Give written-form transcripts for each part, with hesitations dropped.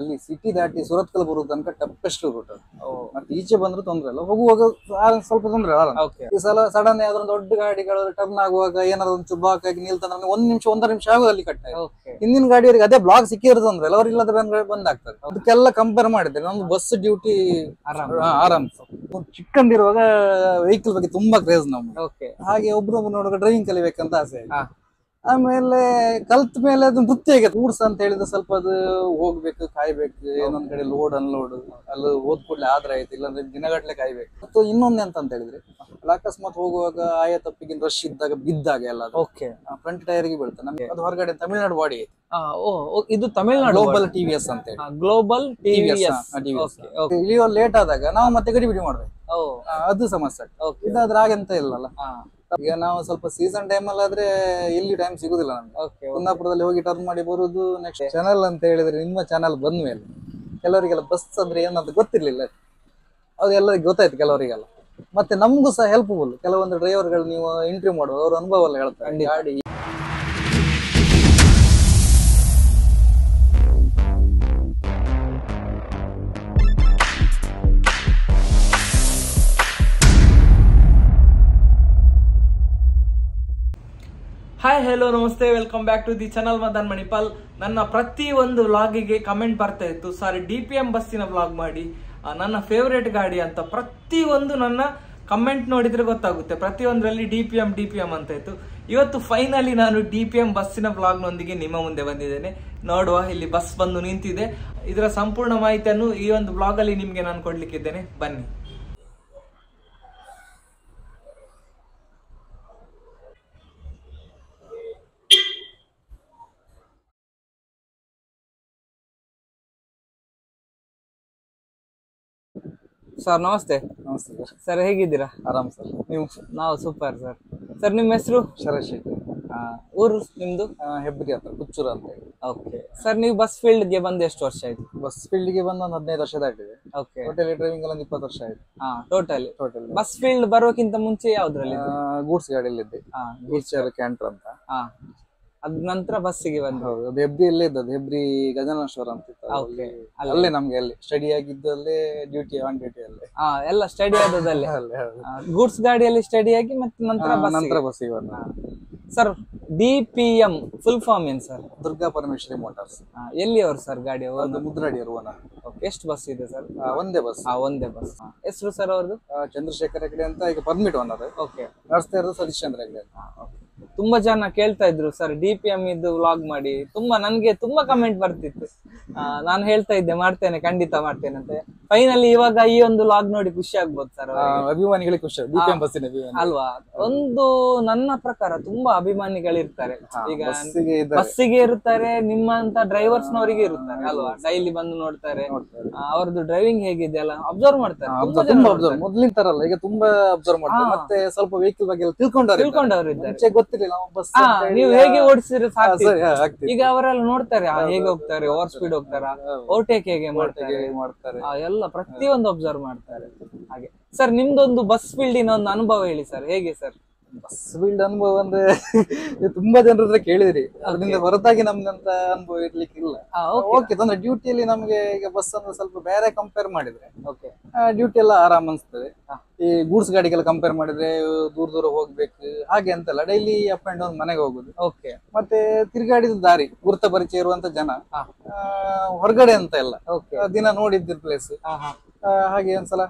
ಅಲ್ಲಿ ಸಿಟಿ ದಾಟಿ ಸುರತ್ಕಲ್ ಬರೋ ತನಕ ಟಫೆಸ್ಟ್ ರೂಟ್ ಅದು. ಮತ್ತೆ ಈಚೆ ಬಂದ್ರೆ ತೊಂದ್ರೆ ಇಲ್ಲ, ಹೋಗುವಾಗ ಸ್ವಲ್ಪ ತೊಂದ್ರೆ ಆರಾಮ. ಈ ಸಲ ಸಡನ್ ಯಾವ್ದೋ ಒಂದು ದೊಡ್ಡ ಗಾಡಿಗಳು ಟರ್ನ್ ಆಗುವಾಗ ಏನಾದ್ರು ಒಂದು ಚುಬಾಕ್ ಆಗಿ ನಿಲ್ತಂದ್ರೆ 1 ನಿಮಿಷ 1.5 ನಿಮಿಷ ಆಗೋದು ಅಲ್ಲಿ ಕಟ್ಟ. ಹಿಂದಿನ ಗಾಡಿಯವರಿಗೆ ಅದೇ ಬ್ಲಾಕ್ ಸಿಕ್ಕಿರೋದು ಅಂದ್ರೆ ಅವ್ರು ಇಲ್ಲದ ಬಂದ್ ಆಗ್ತದೆ. ಅದಕ್ಕೆಲ್ಲ ಕಂಪೇರ್ ಮಾಡಿದ್ರೆ ನಮ್ದು ಬಸ್ ಡ್ಯೂಟಿ ಆರಾಮ್. ಚಿಕ್ಕಂದಿರುವಾಗ ವೆಹಿಕಲ್ ಬಗ್ಗೆ ತುಂಬಾ ಕ್ರೇಜ್ ನಮ್ಗೆ. ಹಾಗೆ ಒಬ್ರೊಬ್ರು ನೋಡುವಾಗ ಡ್ರೈವಿಂಗ್ ಕಲಿಬೇಕಂತ ಆಸೆ. ಆಮೇಲೆ ಕಲ್ತ ಮೇಲೆ ಅದು ನೃತ್ಯ ಆಗೈತೆ. ಗೂಡ್ಸ್ ಅಂತ ಹೇಳಿದ್ರೆ ಸ್ವಲ್ಪ ಅದು ಹೋಗ್ಬೇಕು, ಕಾಯ್ಬೇಕು, ಇನ್ನೊಂದ್ ಕಡೆ ಲೋಡ್ ಅನ್ಲೋಡ್ ಅಲ್ಲಿ ಹೋದ್ ಕೂಡಲೇ ಆದ್ರೆ ಆಯ್ತು, ಇಲ್ಲಾಂದ್ರೆ ದಿನಗಟ್ಲೆ ಕಾಯ್ಬೇಕು. ಮತ್ತು ಇನ್ನೊಂದ್ ಅಂತ ಹೇಳಿದ್ರೆ ಅಕಸ್ಮಾತ್ ಹೋಗುವಾಗ ಆಯಾ ತಪ್ಪಿಗೆ ರಶ್ ಇದ್ದಾಗ ಬಿದ್ದಾಗ ಎಲ್ಲ ಫ್ರಂಟ್ ಟೈರ್ ಗೆ ಬೀಳುತ್ತೆ ನಮ್ಗೆ. ಅದು ಹೊರಗಡೆ ತಮಿಳ್ನಾಡು ಬಾಡಿ ಐತಿ. ಇದು ತಮಿಳ್ನಾಡು ಗ್ಲೋಬಲ್ ಟಿವಿಎಸ್ ಅಂತ ಹೇಳಿ. ಗ್ಲೋಬಲ್ ಇಳಿಯೋ ಲೇಟ್ ಆದಾಗ ನಾವು ಮತ್ತೆ ಗಡಿ ಬಿಡಿ ಮಾಡ್ಬೇಕು, ಅದು ಸಮಸ್ಯೆ. ಇದಾದ್ರೆ ಹಾಗೆಂತ ಇಲ್ಲಲ್ಲ. ಈಗ ನಾವು ಸ್ವಲ್ಪ ಸೀಸನ್ ಟೈಮ್ ಅಲ್ಲಿ ಆದ್ರೆ ಎಲ್ಲಿ ಟೈಮ್ ಸಿಗುದಿಲ್ಲ ನಮ್ಗೆ. ಕುಂದಾಪುರದಲ್ಲಿ ಹೋಗಿ ಟರ್ನ್ ಮಾಡಿ ಬರುದು. ನೆಕ್ಸ್ಟ್ ಚಾನಲ್ ಅಂತ ಹೇಳಿದ್ರೆ ನಿಮ್ಮ ಚಾನಲ್ ಬಂದ ಮೇಲೆ ಕೆಲವರಿಗೆಲ್ಲ ಬಸ್ ಅಂದ್ರೆ ಏನಂತ ಗೊತ್ತಿರ್ಲಿಲ್ಲ, ಅದು ಎಲ್ಲರಿಗೂ ಗೊತ್ತಾಯ್ತು ಕೆಲವರಿಗೆಲ್ಲ. ಮತ್ತೆ ನಮಗೂ ಸಹ ಹೆಲ್ಪ್ಫುಲ್. ಕೆಲವೊಂದು ಡ್ರೈವರ್ಗಳು ನೀವು ಇಂಟರ್ವ್ಯೂ ಮಾಡುವ ಅವ್ರ ಅನುಭವ ಎಲ್ಲ ಹೇಳ್ತಾರೆ. ಗಾಡಿ hi hello namaste, welcome back to the channel Madan Manipal. ನನ್ನ ಪ್ರತಿ ಒಂದು ವ್ಲಾಗಿಗೆ ಕಮೆಂಟ್ ಬರ್ತಾ ಇತ್ತು, ಸಾರಿ DPM ಬಸ್ಸಿನ ವ್ಲಾಗ್ ಮಾಡಿ, ನನ್ನ ಫೇವರೇಟ್ ಗಾಡಿ ಅಂತ. ಪ್ರತಿ ಒಂದು ನನ್ನ ಕಮೆಂಟ್ ನೋಡಿದ್ರೆ ಗೊತ್ತಾಗುತ್ತೆ, ಪ್ರತಿಯೊಂದರಲ್ಲಿ DPM ಅಂತ ಇತ್ತು. ಇವತ್ತು ಫೈನಲಿ ನಾನು DPM ಬಸ್ಸಿನ ವ್ಲಾಗ್ ನೊಂದಿಗೆ ನಿಮ್ಮ ಮುಂದೆ ಬಂದಿದ್ದೇನೆ. ನೋಡುವ, ಇಲ್ಲಿ ಬಸ್ ಬಂದು ನಿಂತಿದೆ. ಇದರ ಸಂಪೂರ್ಣ ಮಾಹಿತಿಯನ್ನು ಈ ಒಂದು ವ್ಲಾಗ್ ಅಲ್ಲಿ ನಿಮ್ಗೆ ನಾನು ಕೊಡ್ಲಿಕ್ಕಿದ್ದೇನೆ, ಬನ್ನಿ. ಸರ್ ನಮಸ್ತೆ. ನಮಸ್ತೆ ಸರ್, ಹೇಗಿದ್ದೀರಾ? ಆರಾಮ್ ಸರ್, ನೀವು? ನಾವು ಸೂಪರ್ ಸರ್. ಸರ್, ನಿಮ್ಮ ಹೆಸರು? ಶರತ್ ಶೆಟ್ಟಿ. ಊರು ನಿಮ್ದು? ಹೆಬ್ರಿ ಹತ್ರ, ಕುಚ್ಚೂರು ಅಂತ ಹೇಳಿ. ಓಕೆ ಸರ್, ನೀವು ಬಸ್ ಫೀಲ್ಡ್ ಗೆ ಬಂದು ಎಷ್ಟು ವರ್ಷ ಆಯ್ತು? ಬಸ್ ಫೀಲ್ಡ್ ಗೆ ಬಂದು ಒಂದು 15 ವರ್ಷ ದಾಟಿದೆ. ಓಕೆ. ಟೋಟಲಿ ಡ್ರೈವಿಂಗ್ ಅಲ್ಲಿ 20 ವರ್ಷ ಆಯ್ತು. ಟೋಟಲ್ ಬಸ್ ಫೀಲ್ಡ್ ಬರೋಕ್ಕಿಂತ ಮುಂಚೆ ಯಾವ್ದ್ರಲ್ಲಿ? ಗೂಡ್ಸ್ ಗಾಡಿಯಲ್ಲಿ ಇದ್ದೆ, ಗೂಡ್ಸ್ ಕ್ಯಾಂಟರ್ ಅಂತ. ಅದ್ ನಂತರ ಬಸ್ಸಿಗೆ ಬಂದು? ಹೌದು, ಅದು ಹೆಬ್ರಿಯಲ್ಲೇ ಇದ್ದದ್ದು. ಹೆಬ್ರಿ ಗಜನೇಶ್ವರ ಅಂತ ಇತ್ತು, ಅಲ್ಲೇ ನಮ್ಗೆ ಅಲ್ಲಿ ಸ್ಟಡಿ ಆಗಿದ್ದಲ್ಲೇ, ಡ್ಯೂಟಿ ಆನ್ ಡ್ಯೂಟಿ ಅಲ್ಲೇ ಎಲ್ಲ ಸ್ಟಡಿ ಆದದಲ್ಲೇ. ಗೂಡ್ಸ್ ಗಾಡಿಯಲ್ಲಿ ಸ್ಟಡಿ ಆಗಿ ಮತ್ತೆ ನಂತರ ಬಸ್ಸಿಗೆ ಬಂದ. ಸರ್, DPM ಫುಲ್ ಫಾರ್ಮ್ ಏನ್ ಸರ್? ದುರ್ಗಾ ಪರಮೇಶ್ವರಿ ಮೋಟಾರ್ಸ್. ಎಲ್ಲಿಯವರು ಸರ್ ಗಾಡಿ? ಮುದ್ರಾಡಿಯವರು ಓನರ್. ಎಷ್ಟು ಬಸ್ ಇದೆ ಸರ್? ಒಂದೇ ಬಸ್. ಒಂದೇ ಬಸ್. ಹೆಸರು ಸರ್ ಅವ್ರದ್ದು? ಚಂದ್ರಶೇಖರ್ ಹೆಗಡೆ ಅಂತ, ಈಗ ಪರ್ಮಿಟ್ ಓನರ್. ಓಕೆ. ನಡೆಸ್ತಾ ಇರೋದು ಸತೀಶ್ ಚಂದ್ರ ಹೆಗಡೆ. ತುಂಬಾ ಜನ ಕೇಳ್ತಾ ಇದ್ರು ಸರ್ DPM ಇದ್ದು ವ್ಲಾಗ್ ಮಾಡಿ. ನನ್ಗೆ ತುಂಬಾ ಕಮೆಂಟ್ ಬರ್ತಿತ್ತು. ನಾನು ಹೇಳ್ತಾ ಇದ್ದೆ ಮಾಡ್ತೇನೆ, ಖಂಡಿತ ಮಾಡ್ತೇನೆ ಅಂತ. ಫೈನಲಿ ಇವಾಗ ಈ ಒಂದು ವ್ಲಾಗ್ ನೋಡಿ ಖುಷಿ ಆಗ್ಬೋದು ಸರ್. ಅಭಿಮಾನಿಗಳಿಗೆ ಖುಷಿ, DPM ಬಸ್ಸಿನ ಅಲ್ವಾ? ಒಂದು ನನ್ನ ಪ್ರಕಾರ ತುಂಬಾ ಅಭಿಮಾನಿಗಳಿರ್ತಾರೆ. ಈಗ ಬಸ್ಸಿಗೆ ಇರುತ್ತಾರೆ, ನಿಮ್ಮಂತ ಡ್ರೈವರ್ಸ್ ನವರಿಗೆ ಇರುತ್ತಾರೆ ಅಲ್ವಾ? ಡೈಲಿ ಬಂದು ನೋಡ್ತಾರೆ, ಅವ್ರದ್ದು ಡ್ರೈವಿಂಗ್ ಹೇಗಿದೆ ಅಲ್ಲ ಅಬ್ಸರ್ವ್ ಮಾಡ್ತಾರೆ. ಮೊದ್ಲಿನ ತರಲ್ಲ, ಈಗ ತುಂಬಾ ಅಬ್ಸರ್ವ್ ಮಾಡ್ತಾರೆ. ಮತ್ತೆ ಸ್ವಲ್ಪ ವೆಹಿಕಲ್ ಬಗ್ಗೆ ತಿಳ್ಕೊಂಡವ್ರು ಇದ್ದಾರೆ. ಗೊತ್ತಿರಲಿಲ್ಲ ನೀವು ಹೇಗೆ ಓಡಿಸಿದ್ರೆ ಸಾಕು. ಈಗ ಅವರೆಲ್ಲ ನೋಡ್ತಾರೆ ಹೇಗೆ ಹೋಗ್ತಾರೆ, ಓವರ್ ಸ್ಪೀಡ್ ಹೋಗ್ತಾರ, ಓವರ್ಟೇಕ್ ಹೇಗೆ ಮಾಡ್ತಾರೆ, ಎಲ್ಲ ಪ್ರತಿಯೊಂದು ಅಬ್ಸರ್ವ್ ಮಾಡ್ತಾರೆ. ಹಾಗೆ ಸರ್, ನಿಮ್ದೊಂದು ಬಸ್ ಫೀಲ್ಡಿನ ಒಂದು ಅನುಭವ ಹೇಳಿ ಸರ್, ಹೇಗೆ ಸರ್? ಬಸ್ ಫೀಲ್ಡ್ ಅನುಭವ ಅಂದ್ರೆ ತುಂಬಾ ಜನರ ಹತ್ರ ಕೇಳಿದ್ರಿ, ಅದರಿಂದ ಹೊರತಾಗಿ ನಮ್ದಂತ ಅನುಭವ ಇರ್ಲಿಕ್ಕೆ ಇಲ್ಲ. ಓಕೆ, ಅಂದ್ರೆ ಡ್ಯೂಟಿಯಲ್ಲಿ ನಮ್ಗೆ ಈಗ ಬಸ್ ಅಂದ್ರೆ ಸ್ವಲ್ಪ ಬೇರೆ ಕಂಪೇರ್ ಮಾಡಿದ್ರೆ ಡ್ಯೂಟಿ ಎಲ್ಲ ಆರಾಮ್ ಅನ್ಸ್ತದೆ. ಈ ಗೂಡ್ಸ್ ಗಾಡಿಗೆಲ್ಲ ಕಂಪೇರ್ ಮಾಡಿದ್ರೆ ದೂರ ದೂರ ಹೋಗ್ಬೇಕು ಹಾಗೆ ಅಂತಲ್ಲ, ಡೈಲಿ ಅಪ್ ಅಂಡ್ ಡೌನ್ ಮನೆಗೆ ಹೋಗುದು. ಓಕೆ. ಮತ್ತೆ ತಿರುಗಾಡಿದ ದಾರಿ, ಗುರುತ ಪರಿಚಯ ಇರುವಂತ ಜನ, ಹೊರಗಡೆ ಅಂತ ಇಲ್ಲ, ದಿನ ನೋಡಿದ್ದ ಪ್ಲೇಸ್. ಹಾಗೆ ಒಂದ್ಸಲ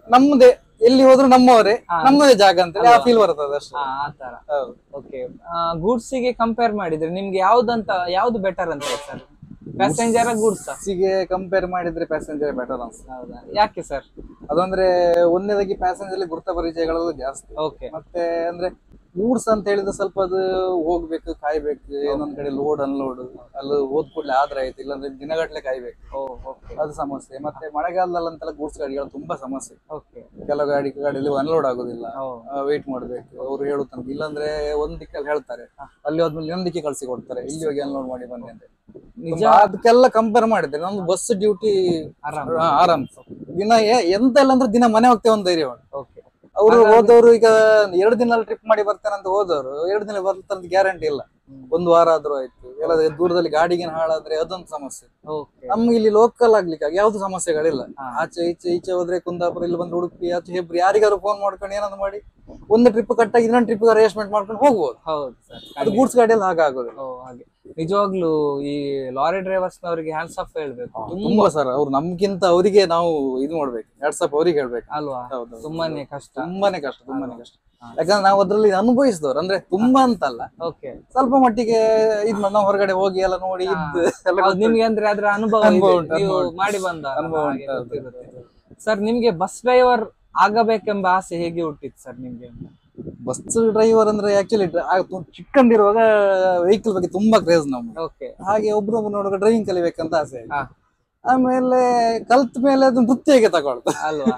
ನಮ್ಮದೇ ಎಲ್ಲಿ ಹೋದ್ರು ನಮ್ಮವರೇ, ನಮ್ಮದೇ ಜಾಗ ಅಂತ ಆ ಫೀಲ್ ಬರ್ತದೆ ಅಷ್ಟೇ. ಆತರ. ಓಕೆ. ಗೂಡ್ಸ್ ಗೆ ಕಂಪೇರ್ ಮಾಡಿದ್ರೆ ನಿಮ್ಗೆ ಯಾವ್ದು ಬೆಟರ್ ಅಂತ ಸರ್? ಪ್ಯಾಸೆಂಜರ್ ಗೂಡ್ಸ್ ಗೆ ಕಂಪೇರ್ ಮಾಡಿದ್ರೆ ಪ್ಯಾಸೆಂಜರ್ ಬೆಟರ್ ಅನ್ಸುತ್ತೆ. ಹೌದಾ? ಯಾಕೆ ಸರ್? ಅದಂದ್ರೆ ಒಂದನೇದಾಗಿ ಪ್ಯಾಸೆಂಜರ್ ಗುರುತ ಪರಿಚಯಗಳೆಲ್ಲ ಜಾಸ್ತಿ. ಓಕೆ. ಮತ್ತೆ ಅಂದ್ರೆ ಗೂಡ್ಸ್ ಅಂತ ಹೇಳಿದ್ರೆ ಸ್ವಲ್ಪ ಅದು ಹೋಗ್ಬೇಕು, ಕಾಯ್ಬೇಕು, ಇನ್ನೊಂದ್ ಕಡೆ ಲೋಡ್ ಅನ್ಲೋಡ್ ಅಲ್ಲಿ ಹೋದ್ ಕೂಡಲೇ ಆದ್ರೆ ಆಯ್ತು, ಇಲ್ಲಾಂದ್ರೆ ದಿನಗಟ್ಲೆ ಕಾಯ್ಬೇಕು, ಅದು ಸಮಸ್ಯೆ. ಮತ್ತೆ ಮಳೆಗಾಲದಲ್ಲಂತೆಲ್ಲ ಗೂಡ್ಸ್ ಗಾಡಿಗಳು ತುಂಬಾ ಸಮಸ್ಯೆ. ಕೆಲವು ಗಾಡಿಯಲ್ಲಿ ಅನ್ಲೋಡ್ ಆಗೋದಿಲ್ಲ, ವೇಟ್ ಮಾಡ್ಬೇಕು ಅವ್ರು ಹೇಳೋ ತನಕ. ಇಲ್ಲಾಂದ್ರೆ ಒಂದ್ ದಿಕ್ಕಲ್ಲಿ ಹೇಳ್ತಾರೆ, ಅಲ್ಲಿ ಹೋದ್ಮೇಲೆ ಇನ್ನೊಂದ್ ದಿಕ್ಕಿ ಕಳ್ಸಿ ಕೊಡ್ತಾರೆ, ಇಲ್ಲಿ ಹೋಗಿ ಅನ್ಲೋಡ್ ಮಾಡಿ ಬನ್ನಿ ಅಂತ. ಅದಕ್ಕೆಲ್ಲ ಕಂಪೇರ್ ಮಾಡಿದ್ರೆ ನಮ್ದು ಬಸ್ ಡ್ಯೂಟಿ ಆರಾಮ್. ದಿನ ಎಂತ ಇಲ್ಲ ಅಂದ್ರೆ ದಿನ ಮನೆ ಹೋಗ್ತೇವೆ ಒಂದು ಧೈರ್ಯ. ಅವ್ರು ಹೋದವ್ರು ಈಗ 2 ದಿನ ಟ್ರಿಪ್ ಮಾಡಿ ಬರ್ತಾನೆ ಅಂತ ಹೋದವ್ರು 2 ದಿನ ಬರ್ತಾರಂತ ಗ್ಯಾರಂಟಿ ಇಲ್ಲ. ಒಂದು ವಾರ ಆದ್ರೂ ಆಯ್ತು. ಎಲ್ಲಾದ್ರೆ ದೂರದಲ್ಲಿ ಗಾಡಿಗೆ ಹಾಳಾದ್ರೆ ಅದೊಂದು ಸಮಸ್ಯೆ. ಓಕೆ ನಮ್ಗೆ ಇಲ್ಲಿ ಲೋಕಲ್ ಆಗ್ಲಿಕ್ಕೆ ಯಾವ್ದು ಸಮಸ್ಯೆಗಳಿಲ್ಲ. ಆಚೆ ಈಚೆ ಹೋದ್ರೆ ಕುಂದಾಪುರ, ಇಲ್ಲಿ ಬಂದ್ರೆ ಉಡುಪಿ, ಆಚೆ ಹೆಬ್ರಿ, ಯಾರಿಗಾರು ಫೋನ್ ಮಾಡ್ಕೊಂಡು ಏನಾದ್ರು ಮಾಡಿ ಒಂದು ಟ್ರಿಪ್ ಕಟ್ಟಾಗಿ ಇನ್ನೊಂದು ಟ್ರಿಪ್ ಅರೇಂಜ್ಮೆಂಟ್ ಮಾಡ್ಕೊಂಡು ಹೋಗ್ಬೋದು. ಹೌದು ಸರ್. ಅದು ಗೂಡ್ಸ್ ಗಾಡಿಯಲ್ಲಿ ಹಾಗಾಗೋದಿಲ್ಲ. ಹಾಗೆ ನಿಜವಾಗ್ಲೂ ಈ ಲಾರಿ ಡ್ರೈವರ್ಸ್ ನವರಿಗೆ ಹ್ಯಾಂಡ್ಸ್ ಆಫ್ ಹೇಳ್ಬೇಕು. ತುಂಬಾ ಸರ್, ಅವ್ರು ನಮ್ಗಿಂತ ಅವರಿಗೆ ನಾವು ಇದು ಮಾಡ್ಬೇಕು, ವಾಟ್ಸ್ಆಪ್ ಅವ್ರಿಗೆ ಹೇಳ್ಬೇಕು ಅಲ್ವಾ? ತುಂಬಾನೇ ಕಷ್ಟ. ತುಂಬಾನೇ ಕಷ್ಟ. ಯಾಕಂದ್ರೆ ನಾವು ಅದ್ರಲ್ಲಿ ಅನುಭವಿಸಿದವ್ರು, ಅಂದ್ರೆ ತುಂಬಾ ಅಂತಲ್ಲ, ಓಕೆ, ಸ್ವಲ್ಪ ಮಟ್ಟಿಗೆ ಇದ್ ಮಾಡಿ ನಾವು ಹೊರಗಡೆ ಹೋಗಿ ಎಲ್ಲ ನೋಡಿ ನಿಮ್ಗೆ ಅಂದ್ರೆ ಅದ್ರ ಅನುಭವ ನೀವು ಮಾಡಿ ಬಂದ ಅನುಭವ. ಸರ್, ನಿಮ್ಗೆ ಬಸ್ ಡ್ರೈವರ್ ಆಗಬೇಕೆಂಬ ಆಸೆ ಹೇಗೆ ಹುಟ್ಟಿತ್ತು ಸರ್ ನಿಮ್ಗೆ? ಬಸ್ ಡ್ರೈವರ್ ಅಂದ್ರೆ ಆಕ್ಚುಲಿ ಚಿಕ್ಕಂದಿರುವಾಗ ವೆಹಿಕಲ್ ಬಗ್ಗೆ ತುಂಬಾ ಕ್ರೇಜ್ ನಮ್ಗೆ. ಓಕೆ, ಹಾಗೆ ಒಬ್ರೊಬ್ರು ನೋಡುವಾಗ ಡ್ರೈವಿಂಗ್ ಕಲಿಬೇಕಂತ ಆಸೆ. ಆಮೇಲೆ ಕಲ್ತ ಮೇಲೆ ಅದು ವೃತ್ತಿಯಾಗಿ ತಗೊಳ್ತು ಅಲ್ವಾ?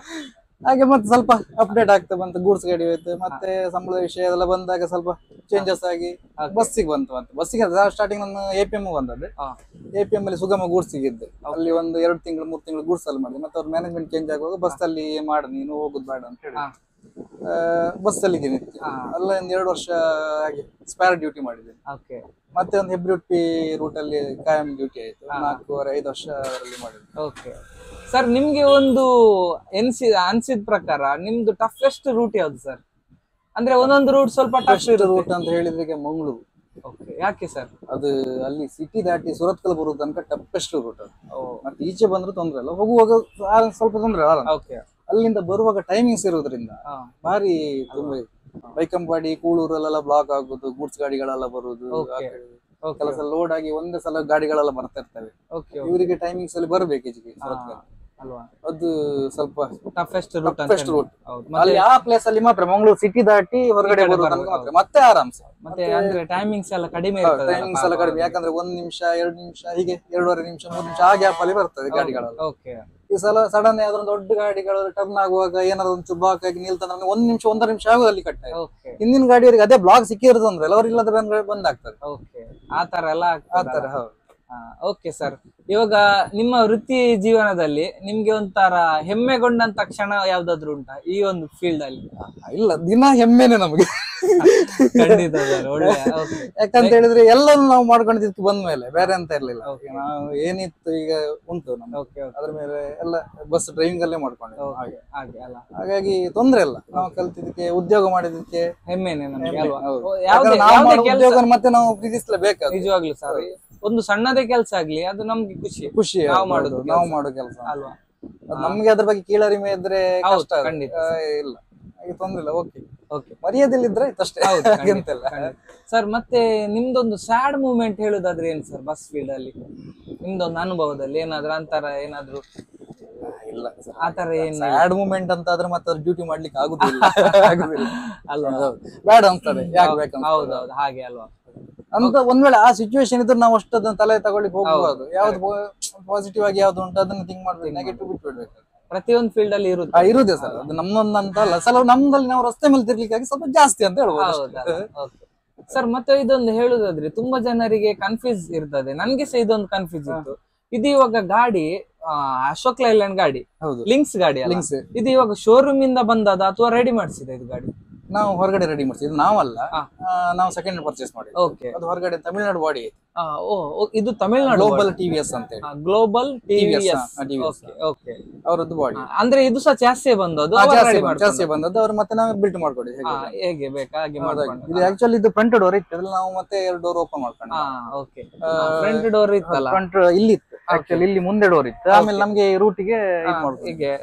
ಹಾಗೆ ಮತ್ತೆ ಸ್ವಲ್ಪ ಅಪ್ಡೇಟ್ ಆಗ್ತಾ ಬಂತು, ಗೂಡ್ಸ್ ಗಾಡಿ ಹೋಯ್ತು, ಮತ್ತೆ ಸಂಬಳದ ವಿಷಯ ಎಲ್ಲ ಬಂದಾಗ ಸ್ವಲ್ಪ ಚೇಂಜಸ್ ಆಗಿ ಬಸ್ಸಿಗೆ ಬಂತು. ಮತ್ತೆ ಬಸ್ಸಿಗೆ ಸ್ಟಾರ್ಟಿಂಗ್ ನಾನು APM ಬಂದದ್ದು. APM ಅಲ್ಲಿ ಸುಗಮ ಗೂಡ್ಸ್ ಇದ್ದೆ. ಅಲ್ಲಿ ಒಂದು 2 ತಿಂಗಳು 3 ತಿಂಗಳು ಗೂಡ್ಸ್ ಅಲ್ಲಿ ಮಾಡಿದೆ. ಮತ್ತೆ ಅವ್ರ ಮ್ಯಾನೇಜ್ಮೆಂಟ್ ಚೇಂಜ್ ಆಗುವಾಗ ಬಸ್ ಅಲ್ಲಿ ಮಾಡು, ನೀನು ಹೋಗುದು ಬೇಡ ಅಂತ ಹೇಳಿ ಬಸ್ ಅಲ್ಲಿಗೆ ನಿಂತು ಅಲ್ಲ 2 ವರ್ಷ ಹಾಗೆ ಸ್ಪೇರ್ ಡ್ಯೂಟಿ ಮಾಡಿದ್ದೇನೆ. ಮತ್ತೆ ಒಂದು ಹೆಬ್ರಿ ಉಡುಪಿ ರೂಟ್ ಅಲ್ಲಿ ಕಾಯಂ ಡ್ಯೂಟಿ ಆಯ್ತು. 4.5 ವರ್ಷ ಅದರಲ್ಲಿ ಮಾಡಿದ್ದೆ. ಓಕೆ ಸರ್, ನಿಮ್ಗೆ ಒಂದು ಅನ್ಸಿದ ಪ್ರಕಾರ ನಿಮ್ದು ಟಫೆಸ್ಟ್ ರೂಟ್ ಯಾವ್ದು ಸರ್? ಅಂದ್ರೆ ಒಂದೊಂದು ರೂಟ್ ಸ್ವಲ್ಪ ಟಫ್ ರೂಟ್ ಅಂತ ಹೇಳಿದ್ರೆ ಮಂಗಳೂರು. ಓಕೆ, ಯಾಕೆ ಸರ್? ಅದು ಅಲ್ಲಿ ಸಿಟಿ ದಾಟಿ ಸುರತ್ಕಲ್ ಬರೋ ತನಕ ಟಫೆಸ್ಟ್ ರೂಟ್ ಅದು. ಮತ್ತೆ ಈಚೆ ಬಂದ್ರು ತೊಂದ್ರೆ ಇಲ್ಲ, ಹೋಗುವಾಗ ಸ್ವಲ್ಪ ತೊಂದ್ರೆ. ಓಕೆ, ಅಲ್ಲಿಂದ ಬರುವಾಗ ಟೈಮಿಂಗ್ಸ್ ಇರೋದ್ರಿಂದ ಭಾರಿ ತುಂಬಾ ಬೈಕಂಪಾಡಿ ಕೂಳೂರಲ್ಲೆಲ್ಲ ಬ್ಲಾಕ್ ಆಗುದು, ಗೂಡ್ಸ್ ಗಾಡಿಗಳೆಲ್ಲ ಬರುದು, ಕೆಲಸ ಲೋಡ್ ಆಗಿ ಒಂದೇ ಸಲ ಗಾಡಿಗಳೆಲ್ಲ ಬರ್ತಾ ಇರ್ತವೆ. ಇವರಿಗೆ ಟೈಮಿಂಗ್ಸ್ ಅಲ್ಲಿ ಬರ್ಬೇಕು ಅಲ್ವಾ? ಅದು ಸ್ವಲ್ಪ ಟಫೆಸ್ಟ್ ರೂಟ್. ಅಲ್ಲಿ ಆ ಪ್ಲೇಸ್ ಅಲ್ಲಿ ಮಾತ್ರ ಮಂಗಳೂರು ಸಿಟಿ ದಾಟಿ ಹೊರಗಡೆ ಬರೋದು ಮತ್ತೆ ಆರಾಮ್ಸೆ. ಮತ್ತೆ ಅಂದ್ರೆ ಟೈಮಿಂಗ್ಸ್ ಎಲ್ಲ ಕಡಿಮೆ, ಟೈಮಿಂಗ್ಸ್ ಎಲ್ಲ ಕಡಿಮೆ. ಯಾಕಂದ್ರೆ 1 ನಿಮಿಷ 2 ನಿಮಿಷ ಹೀಗೆ 2.5 ನಿಮಿಷ 3 ನಿಮಿಷ ಆ ಗ್ಯಾಪ್ ಅಲ್ಲಿ ಬರ್ತದೆ ಗಾಡಿಗಳೆಲ್ಲ. ಈ ಸಲ ಸಡನ್ ಯಾವ್ದಾರ ದೊಡ್ಡ ಗಾಡಿಗಳು ಟರ್ನ್ ಆಗುವಾಗ ಏನಾದ್ರು ಒಂದು ಚುಬ್ಬಾಕಾಗಿ ನಿಲ್ತಂದ್ರೆ 1 ನಿಮಿಷ 1.5 ನಿಮಿಷ ಆಗೋದು ಅಲ್ಲಿ ಕಟ್ಟ. ಹಿಂದಿನ ಗಾಡಿಯವರಿಗೆ ಅದೇ ಬ್ಲಾಕ್ ಸಿಕ್ಕಿರೋದು ಅಂದ್ರೆ ಅವ್ರು ಇಲ್ಲದ ಬಂದ್ ಆಗ್ತದೆ. ಆ ತರ ಎಲ್ಲ ಆತರ. ಓಕೆ ಸರ್, ಇವಾಗ ನಿಮ್ಮ ವೃತ್ತಿ ಜೀವನದಲ್ಲಿ ನಿಮ್ಗೆ ಒಂಥರ ಹೆಮ್ಮೆಗೊಂಡಂತ ಕ್ಷಣ ಯಾವ್ದಾದ್ರು ಉಂಟಾ ಈ ಒಂದು ಫೀಲ್ಡ್ ಅಲ್ಲಿ? ಇಲ್ಲ, ದಿನ ಹೆಮ್ಮೆನೆ ನಮ್ಗೆ. ಖಂಡಿತ ಸರ್, ಒಳ್ಳೆ. ಯಾಕಂತ ಹೇಳಿದ್ರೆ ಎಲ್ಲವನ್ನು ನಾವು ಮಾಡ್ಕೊಂಡಿದ್ದಕ್ಕೆ ಬಂದ್ಮೇಲೆ ಬೇರೆ ಅಂತ ಇರ್ಲಿಲ್ಲ. ನಾವು ಏನಿತ್ತು ಈಗ ಉಂಟು ನಮ್ಗೆ, ಅದ್ರ ಮೇಲೆ ಎಲ್ಲ ಬಸ್ ಡ್ರೈವಿಂಗ್ ಅಲ್ಲೇ ಮಾಡ್ಕೊಂಡಿದ್ವಿ. ಹಾಗಾಗಿ ತೊಂದ್ರೆ ಇಲ್ಲ. ನಾವು ಕಲ್ತಿದ್ದಕ್ಕೆ, ಉದ್ಯೋಗ ಮಾಡಿದಕ್ಕೆ ಹೆಮ್ಮೆನೆ ನಮ್ಗೆ ಅಲ್ವಾ? ಉದ್ಯೋಗ ಮತ್ತೆ ನಾವು ಪ್ರೀತಿಸ್ಲೇಬೇಕು. ನಿಜವಾಗ್ಲು ಸರ್, ಒಂದು ಸಣ್ಣದೇ ಕೆಲಸ ಆಗ್ಲಿ ಅದು ನಮ್ಗೆ ಖುಷಿ ನಾವು ಮಾಡೋ ಕೆಲಸ ಅಲ್ವಾ? ನಮ್ಗೆ ಅದ್ರ ಬಗ್ಗೆ ಕೀಳರಿಮೆ ಇದ್ರೆ ಕಷ್ಟ. ಖಂಡಿತ ಇಲ್ಲ, ತೊಂದ್ರೆ ಇಲ್ಲ. ಓಕೆ, ಮರ್ಯಾದೆಲಿದ್ರೆ ಅಷ್ಟೇ. ಸರ್, ಮತ್ತೆ ನಿಮ್ದೊಂದು ಸ್ಯಾಡ್ ಮೂಮೆಂಟ್ ಹೇಳುದಾದ್ರೆ ಏನ್ ಸರ್ ಬಸ್ ಫೀಲ್ಡ್ ಅಲ್ಲಿ? ನಿಮ್ದೊಂದು ಅನುಭವದಲ್ಲಿ ಏನಾದ್ರು ಅಂತರ ಏನಾದ್ರು? ಇಲ್ಲ, ಆತರ ಏನ್ ಸ್ಯಾಡ್ ಮೂಮೆಂಟ್ ಅಂತ ಆದ್ರೆ ಮತ್ತೆ ಅದ್ರ ಡ್ಯೂಟಿ ಮಾಡ್ಲಿಕ್ಕೆ ಆಗುದಿಲ್ಲ ಅಲ್ವಾ? ಬೇಡ ಅಂತಾರೆ, ಯಾಕೆ ಬೇಕಂತ. ಹೌದೌದು, ಹಾಗೆ ಅಲ್ವಾ? ಅಂತ ಒಂದ್ ವೇಳೆ ಆ ಸಿಚುವೇಶನ್ ಇದ್ರೆ ನಾವು ಅಷ್ಟು ಅದನ್ನ ತಲೆ ತಗೊಳ್ಳಿಕ್ ಹೋಗ್ಬೋದು. ಯಾವ್ದು ಪಾಸಿಟಿವ್ ಆಗಿ ಯಾವ್ದು ಉಂಟು ಅದನ್ನ ಥಿಂಕ್ ಮಾಡ್ಬೇಕು, ನೆಗೆಟಿವ್ ಬಿಟ್ಬಿಡ್ಬೇಕು. ಪ್ರತಿಯೊಂದು ಫೀಲ್ಡ್ ಅಲ್ಲಿ ಇರುದೇ ಸರ್. ಅದು ನಮ್ಮೊಂದಂತ ಅಲ್ಲ, ಸಲ ನಮ್ದಲ್ಲಿ ನಾವು ರಸ್ತೆ ಮೇಲೆ ತಿರ್ಲಿಕ್ಕಾಗಿ ಸ್ವಲ್ಪ ಜಾಸ್ತಿ ಅಂತ ಹೇಳ್ಬೋದು. ಸರ್, ಮತ್ತೆ ಇದೊಂದು ಹೇಳುದಾದ್ರೆ ತುಂಬಾ ಜನರಿಗೆ ಕನ್ಫ್ಯೂಸ್ ಇರ್ತದೆ. ನನ್ಗೆ ಸಹ ಇದೊಂದು ಕನ್ಫ್ಯೂಸ್ ಇತ್ತು. ಇದು ಇವಾಗ ಗಾಡಿ ಅಶೋಕ್ ಲೈಲ್ಯಾಂಡ್ ಗಾಡಿ, ಲಿಂಕ್ಸ್ ಗಾಡಿ, ಇದು ಇವಾಗ ಶೋರೂಮ್ ಇಂದ ಬಂದದ ಅಥವಾ ರೆಡಿ ಮಾಡಿಸಿದ ಇದು ಗಾಡಿ? ನಾವು ಹೊರಗಡೆ ರೆಡಿ ಮಾಡ್ಸಿದ್ವಿ, ನಾವಲ್ಲ. ನಾವು ಸೆಕೆಂಡ್ ಪರ್ಚೇಸ್ ಮಾಡಿದ್ವಿ. ಅದು ಹೊರಗಡೆ ತಮಿಳ್ನಾಡು ಬಾಡಿ. ಇದು ತಮಿಳ್ನಾಡು ಗ್ಲೋಬಲ್ TVS ಅಂತ ಹೇಳಿ. ಗ್ಲೋಬಲ್ TVS ಅವರದ್ದು ಬಾಡಿ. ಅಂದ್ರೆ ಇದು ಸಹ ಚಾಸ್ಸಿ ಬಂದದ್ದು, ಚಾಸ್ಸಿ ಬಂದದ್ದು ಅವ್ರು ಮತ್ತೆ ನಾವು ಬಿಲ್ಟ್ ಮಾಡ್ಕೊಂಡಿದ್ವಿ ಹೇಗೆ ಬೇಕಾ ಹಾಗೆ ಮಾಡ್ಕೊಂಡು. ಇದು ಆಕ್ಚುಲಿ ಇದು ಫ್ರಂಟ್ ಡೋರ್ ಇತ್ತು, ನಾವು ಮತ್ತೆ 2 ಡೋರ್ ಓಪನ್ ಮಾಡ್ಕೊಂಡು. ಫ್ರಂಟ್ ಡೋರ್ ಇತ್ತಲ್ಲ, ಫ್ರಂಟ್ ಇಲ್ಲಿ ಇತ್ತು ಆಕ್ಚುಲಿ, ಇಲ್ಲಿ ಮುಂದೆ ಡೋರ್ ಇತ್ತು. ಆಮೇಲೆ ನಮ್ಗೆ ರೂಟಿಗೆ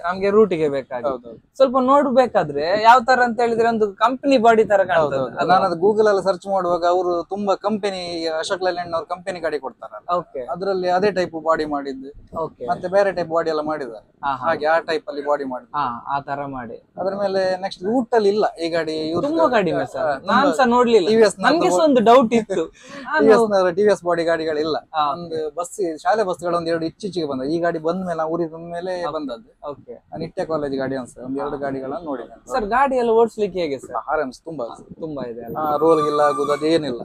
ನಮ್ಗೆ ರೂಟಿಗೆ ಬೇಕಾಗಿ ಸ್ವಲ್ಪ ನೋಡ್ಬೇಕಾದ್ರೆ ಯಾವ ತರ ಅಂತ ಹೇಳಿದ್ರೆ ಒಂದು ಕಂಪನಿ ಬಾಡಿ ತರ ಕಾಣ್ತದೆ. ನಾನು ಅದು ಗೂಗಲ್ ಅಲ್ಲಿ ಸರ್ಚ್ ಮಾಡುವಾಗ ಅವರು ತುಂಬಾ ಕಂಪನಿ, ಅಶೋಕ್ ಲೈಲ್ಯಾಂಡ್ ಅವ್ರ ಕಂಪನಿ ಗಾಡಿ ಕೊಡ್ತಾರಲ್ಲ, ಅದ್ರಲ್ಲಿ ಅದೇ ಟೈಪ್ ಬಾಡಿ ಮಾಡಿದ್ದು, ಮತ್ತೆ ಬೇರೆ ಟೈಪ್ ಬಾಡಿ ಎಲ್ಲ ಮಾಡಿದ್ದಾರೆ. ಹಾಗೆ ಆ ಟೈಪ್ ಅಲ್ಲಿ ಬಾಡಿ ಮಾಡಿದ್ರು, ಆ ತರ ಮಾಡಿ. ಅದ್ರ ಮೇಲೆ ನೆಕ್ಸ್ಟ್ ರೂಟ್ ಅಲ್ಲಿ ಇಲ್ಲ ಈ ಗಾಡಿ, ತುಂಬಾ ಕಡಿಮೆ ಸರ್. ನಾನ್ ಸಹ ನೋಡ್ಲಿಲ್ಲ, ನನ್ಗೆ ಸಹ ಒಂದು ಡೌಟ್ ಇತ್ತು. TVS ಬಾಡಿ ಗಾಡಿಗಳಿಲ್ಲ. ಒಂದು ಬಸ್, ಶಾಲೆ ಬಸ್ಗಳು 1-2 ಇಚ್ಚಿಚಿಗೆ ಬಂದ. ಈ ಗಾಡಿ ಬಂದ ಮೇಲೆ ಊರಿಗೆ ಬಂದ ಮೇಲೆ ಬಂದದ್ದು. ನಿತ್ಯ ಕಾಲೇಜ್ ಗಾಡಿ ಅನ್ಸುತ್ತೆ, 1-2 ಗಾಡಿಗಳನ್ನ ನೋಡಿದೆ ಸರ್. ಗಾಡಿ ಎಲ್ಲ ಓಡಿಸ್ಲಿಕ್ಕೆ ಹೇಗೆ ಸರ್? ಆರಾಮ್ಸ್, ತುಂಬಾ ಇದೆ. ರೋಲ್ ಇಲ್ಲ ಆಗುದು ಅದೇನಿಲ್ಲ,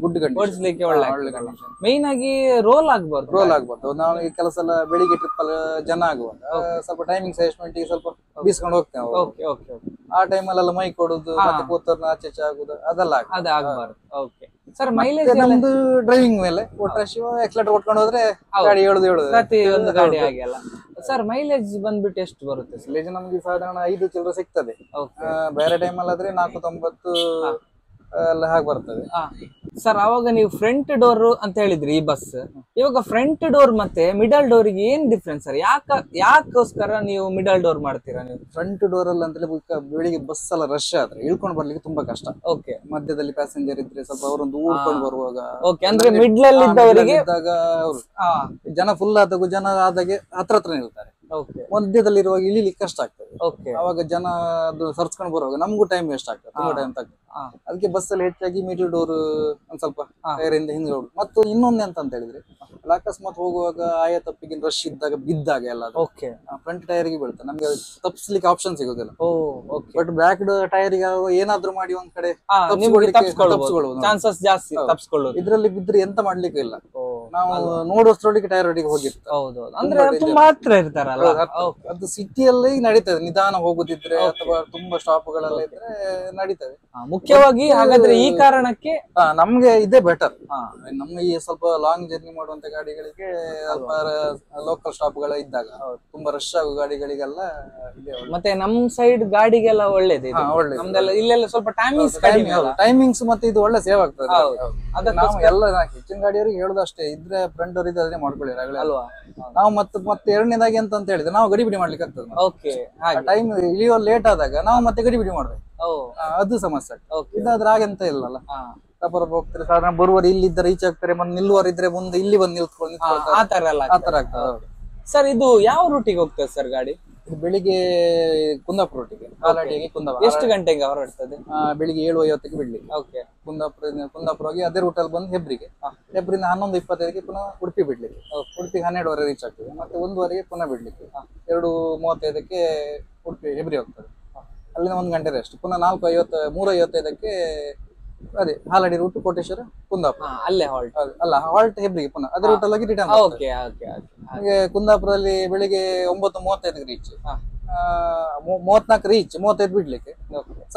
ಗುಡ್ ಓಡಿಸ್ಲಿಕ್ಕೆ ಒಳ್ಳೆ ಕಂಡೀಷನ್. ಮೇನ್ ಆಗಿ ರೋಲ್ ಆಗ್ಬಾರ್ದು. ನಾವು ಈ ಕೆಲಸ ಎಲ್ಲ ಬೆಳಿಗ್ಗೆ ಟ್ರಿಪ್ ಅಲ್ಲಿ ಜನ ಆಗುವಾಗ ಸ್ವಲ್ಪ ಟೈಮಿಂಗ್ ಅಡ್ಜಸ್ಟ್ಮೆಂಟ್ ಸ್ವಲ್ಪ ಬೀಸ್ಕೊಂಡು ಹೋಗ್ತೇವೆ. ಆ ಟೈಮಲ್ಲೆಲ್ಲ ಮೈ ಕೊಡುದು, ಮತ್ತೆ ಕೂತರ್ನ ಆಚೆ ಆಗುದು ಅದೆಲ್ಲ ಆಗ್ಬಾರ್ದು. ಸರ್ ಮೈಲೇಜ್ ನಮ್ದು ಡ್ರೈವಿಂಗ್ ಮೇಲೆ ಎಕ್ಸಲೇಟರ್ ಕೊಟ್ಕೊಂಡು ಹೋದ್ರೆ ಗಾಡಿ ಹೇಳುದು ಪ್ರತಿ ಒಂದು ಗಾಡಿ ಆಗಿಲ್ಲ. ಸರ್ ಮೈಲೇಜ್ ಬಂದ್ಬಿಟ್ಟು ಎಷ್ಟು ಬರುತ್ತೆ? ಮೈಲೇಜ್ ನಮ್ಗೆ ಸಾಧಾರಣ 5 ಚಿಲ್ಲರೆ ಸಿಗ್ತದೆ. ಬೇರೆ ಟೈಮಲ್ಲಿ ಆದ್ರೆ 490 ಎಲ್ಲ ಹಾಗೆ ಬರ್ತದೆ. ಸರ್ ಅವಾಗ ನೀವು ಫ್ರಂಟ್ ಡೋರ್ ಅಂತ ಹೇಳಿದ್ರಿ ಈ ಬಸ್, ಇವಾಗ ಫ್ರಂಟ್ ಡೋರ್ ಮತ್ತೆ ಮಿಡಲ್ ಡೋರಿಗೆ ಏನ್ ಡಿಫ್ರೆನ್ಸ್ ಸರ್? ಯಾಕೋಸ್ಕರ ನೀವು ಮಿಡಲ್ ಡೋರ್ ಮಾಡ್ತೀರಾ? ನೀವು ಫ್ರಂಟ್ ಡೋರ್ ಅಲ್ಲಿ ಅಂತ ಬೆಳಿಗ್ಗೆ ಬಸ್ ಎಲ್ಲ ರಶ್ ಆದ್ರೆ ಇಳ್ಕೊಂಡು ಬರ್ಲಿಕ್ಕೆ ತುಂಬಾ ಕಷ್ಟ. ಓಕೆ, ಮಧ್ಯದಲ್ಲಿ ಪ್ಯಾಸೆಂಜರ್ ಇದ್ರೆ ಸ್ವಲ್ಪ ಅವರೊಂದು ಊಡ್ಕೊಂಡು ಬರುವಾಗ, ಓಕೆ, ಅಂದ್ರೆ ಮಿಡ್ಲ್ ಅಲ್ಲಿ ಇದ್ದವರಿಗೆ ಅವರು ಜನ ಫುಲ್ ಆದಾಗ ಜನ ಆದಾಗೆ ಹತ್ರ ನಿಲ್ತಾರೆ. ಮಧ್ಯದಲ್ಲಿರುವಾಗ ಇಳಿಲಿಕ್ಕೆ ಕಷ್ಟ ಆಗ್ತದೆ. ಅವಾಗ ಜನ ಅದು ಸರ್ಚ್ಕೊಂಡು ಬರುವಾಗ ನಮಗೂ ಟೈಮ್ ವೇಸ್ಟ್ ಆಗ್ತದೆ, ತುಂಬಾ ಟೈಮ್ ತಗ್ತದೆ. ಅದಕ್ಕೆ ಬಸ್ ಅಲ್ಲಿ ಹೆಚ್ಚಾಗಿ ಮಿಡಲ್ ಡೋರ್ ಒಂದ್ ಸ್ವಲ್ಪ ಟೈರಿಂದ ಹಿಂದೆ ಹೋಗುದು. ಮತ್ತು ಇನ್ನೊಂದು ಅಂತ ಹೇಳಿದ್ರೆ ಅಕಸ್ಮಾತ್ ಹೋಗುವಾಗ ಆಯಾ ತಪ್ಪಿಗೆ ರಶ್ ಇದ್ದಾಗ ಬಿದ್ದಾಗ ಎಲ್ಲ ಫ್ರಂಟ್ ಟೈರ್ಗೆ ಬೀಳುತ್ತೆ, ನಮ್ಗೆ ತಪ್ಪಿಸ್ಲಿಕ್ಕೆ ಆಪ್ಷನ್ ಸಿಗೋದಿಲ್ಲ. ಬಟ್ ಬ್ಯಾಕ್ ಟೈರ್ ಏನಾದ್ರೂ ಮಾಡಿ ಒಂದ್ ಕಡೆ ಚಾನ್ಸಸ್ ಜಾಸ್ತಿ ತಪ್ಪಿಸ್ಕೊಳ್ಳೋದು. ಇದ್ರಲ್ಲಿ ಬಿದ್ರೆ ಎಂತ ಮಾಡ್ಲಿಕ್ಕೆ ಇಲ್ಲ, ನಾವು ನೋಡುವಷ್ಟರೊಳಗೆ ಟೈರ್ ಒಟ್ಟಿಗೆ ಹೋಗಿರ್ತದೆ. ಅಂದ್ರೆ ತುಂಬಾ ಹತ್ರ ಇರ್ತಾರಲ್ಲ. ಅದು ಸಿಟಿಯಲ್ಲಿ ನಡೀತದೆ, ನಿಧಾನ ಹೋಗುದಿದ್ರೆ ಅಥವಾ ತುಂಬಾ ಸ್ಟಾಪ್ ಗಳೆಲ್ಲ ಇದ್ರೆ ನಡೀತದೆ. ಮುಖ್ಯವಾಗಿ ಹಾಗಾದ್ರೆ ಈ ಕಾರಣಕ್ಕೆ ನಮ್ಗೆ ಇದೇ ಬೆಟರ್. ನಮ್ಮ ಈ ಸ್ವಲ್ಪ ಲಾಂಗ್ ಜರ್ನಿ ಮಾಡುವಂತ ಗಾಡಿಗಳಿಗೆ ಸ್ವಲ್ಪ ಲೋಕಲ್ ಸ್ಟಾಪ್ ಗಳ ಇದ್ದಾಗ ತುಂಬಾ ರಶ್ ಆಗೋ ಗಾಡಿಗಳಿಗೆಲ್ಲ ಇದೆ. ಮತ್ತೆ ನಮ್ ಸೈಡ್ ಗಾಡಿಗೆಲ್ಲ ಒಳ್ಳೇದು, ನಮ್ದೆಲ್ಲ ಇಲ್ಲೆಲ್ಲ ಸ್ವಲ್ಪ ಟೈಮಿಂಗ್ಸ್ ಮತ್ತೆ ಇದು ಒಳ್ಳೆ ಸೇವ್ ಆಗ್ತದೆ. ನಾವು ಎಲ್ಲ ಹೆಚ್ಚಿನ ಗಾಡಿಯವರಿಗೆ ಹೇಳುದು ಅಷ್ಟೇ, ಇದ್ರೆ ಫ್ರಂಟ್ ಡೋರ್ ಇದ್ರೆ ಮಾಡ್ಕೊಳ್ಳಿ ಅಲ್ವಾ. ನಾವು ಮತ್ತೆ ಎರಡನೇದಾಗಿ ಅಂತ ಹೇಳಿದ್ರೆ ನಾವು ಗಡಿಬಿಡಿ ಮಾಡ್ಲಿಕ್ಕೆ ಆಗ್ತದೆ. ಟೈಮ್ ಇಳಿಯೋ ಲೇಟ್ ಆದಾಗ ನಾವು ಮತ್ತೆ ಗಡಿಬಿಡಿ ಮಾಡ್ಬೇಕು, ಅದು ಸಮಸ್ಯೆ. ಇದಾದ್ರೆ ಹಾಗೆಂತ ಇಲ್ಲಲ್ಲ, ಹೋಗ್ತಾರೆ ಸಾಧಾರಣ ಬರುವವರು ಇಲ್ಲಿದ್ದಾರೆ ಈಚೆ ಆಗ್ತಾರೆ, ಮತ್ತೆ ನಿಲ್ಲುವವರು ಇದ್ರೆ ಮುಂದೆ ಇಲ್ಲಿ ಬಂದು ನಿಲ್ತ್ಕೊಂಡು ಆತರ ಆಗ್ತದೆ. ಸರ್ ಇದು ಯಾವ ರೂಟಿಗೆ ಹೋಗ್ತದೆ ಸರ್ ಗಾಡಿ? ಬೆಳಿಗ್ಗೆ ಕುಂದಾಪುರ ರೂಟಿಗೆ, ಹಾಲಾಡಿಗೆ ಕುಂದಾಪುರ. ಎಷ್ಟು ಗಂಟೆಗೆ ಹೊರಡ್ತದೆ? ಬೆಳಿಗ್ಗೆ 7:50 ಬಿಡ್ಲಿಕ್ಕೆ ಕುಂದಾಪುರ ಹೋಗಿ ಅದೇ ರೂಟಲ್ಲಿ ಬಂದು ಹೆಬ್ರಿಗೆ, ಹೆಬ್ರಿಂದ 11:25 ಪುನಃ ಉಡುಪಿ ಬಿಡ್ಲಿಕ್ಕೆ, ಉಡುಪಿಗೆ 12:15 ರೀಚ್ ಆಗ್ತದೆ. ಮತ್ತೆ 1:15 ಪುನಃ ಬಿಡ್ಲಿಕ್ಕೆ, 2:35 ಉಡುಪಿ ಹೆಬ್ರಿ ಹೋಗ್ತದೆ. ಅಲ್ಲಿಂದ 1 ಗಂಟೆ ರೆಸ್ಟ್, ಪುನಃ 3:55 ಅದೇ ಹಾಲಾಡಿ ರೂಟ್ ಕೋಟೇಶ್ವರ ಕುಂದಾಪುರ, ಅಲ್ಲೇ ಹಾಲ್ಟ್. ಅಲ್ಲ ಹಾಲ್ಟ್ ಹೆಬ್ರಿಗೆ, ಪುನಃ ಅದೇ ರೂಟಲ್ಲಿ ಹೋಗಿ ರಿಟರ್ನ್. ಹಾಗೆ ಕುಂದಾಪುರದಲ್ಲಿ ಬೆಳಿಗ್ಗೆ 9:35 ರೀಚ್, 34 ರೀಚ್, 35 ಬಿಡ್ಲಿಕ್ಕೆ,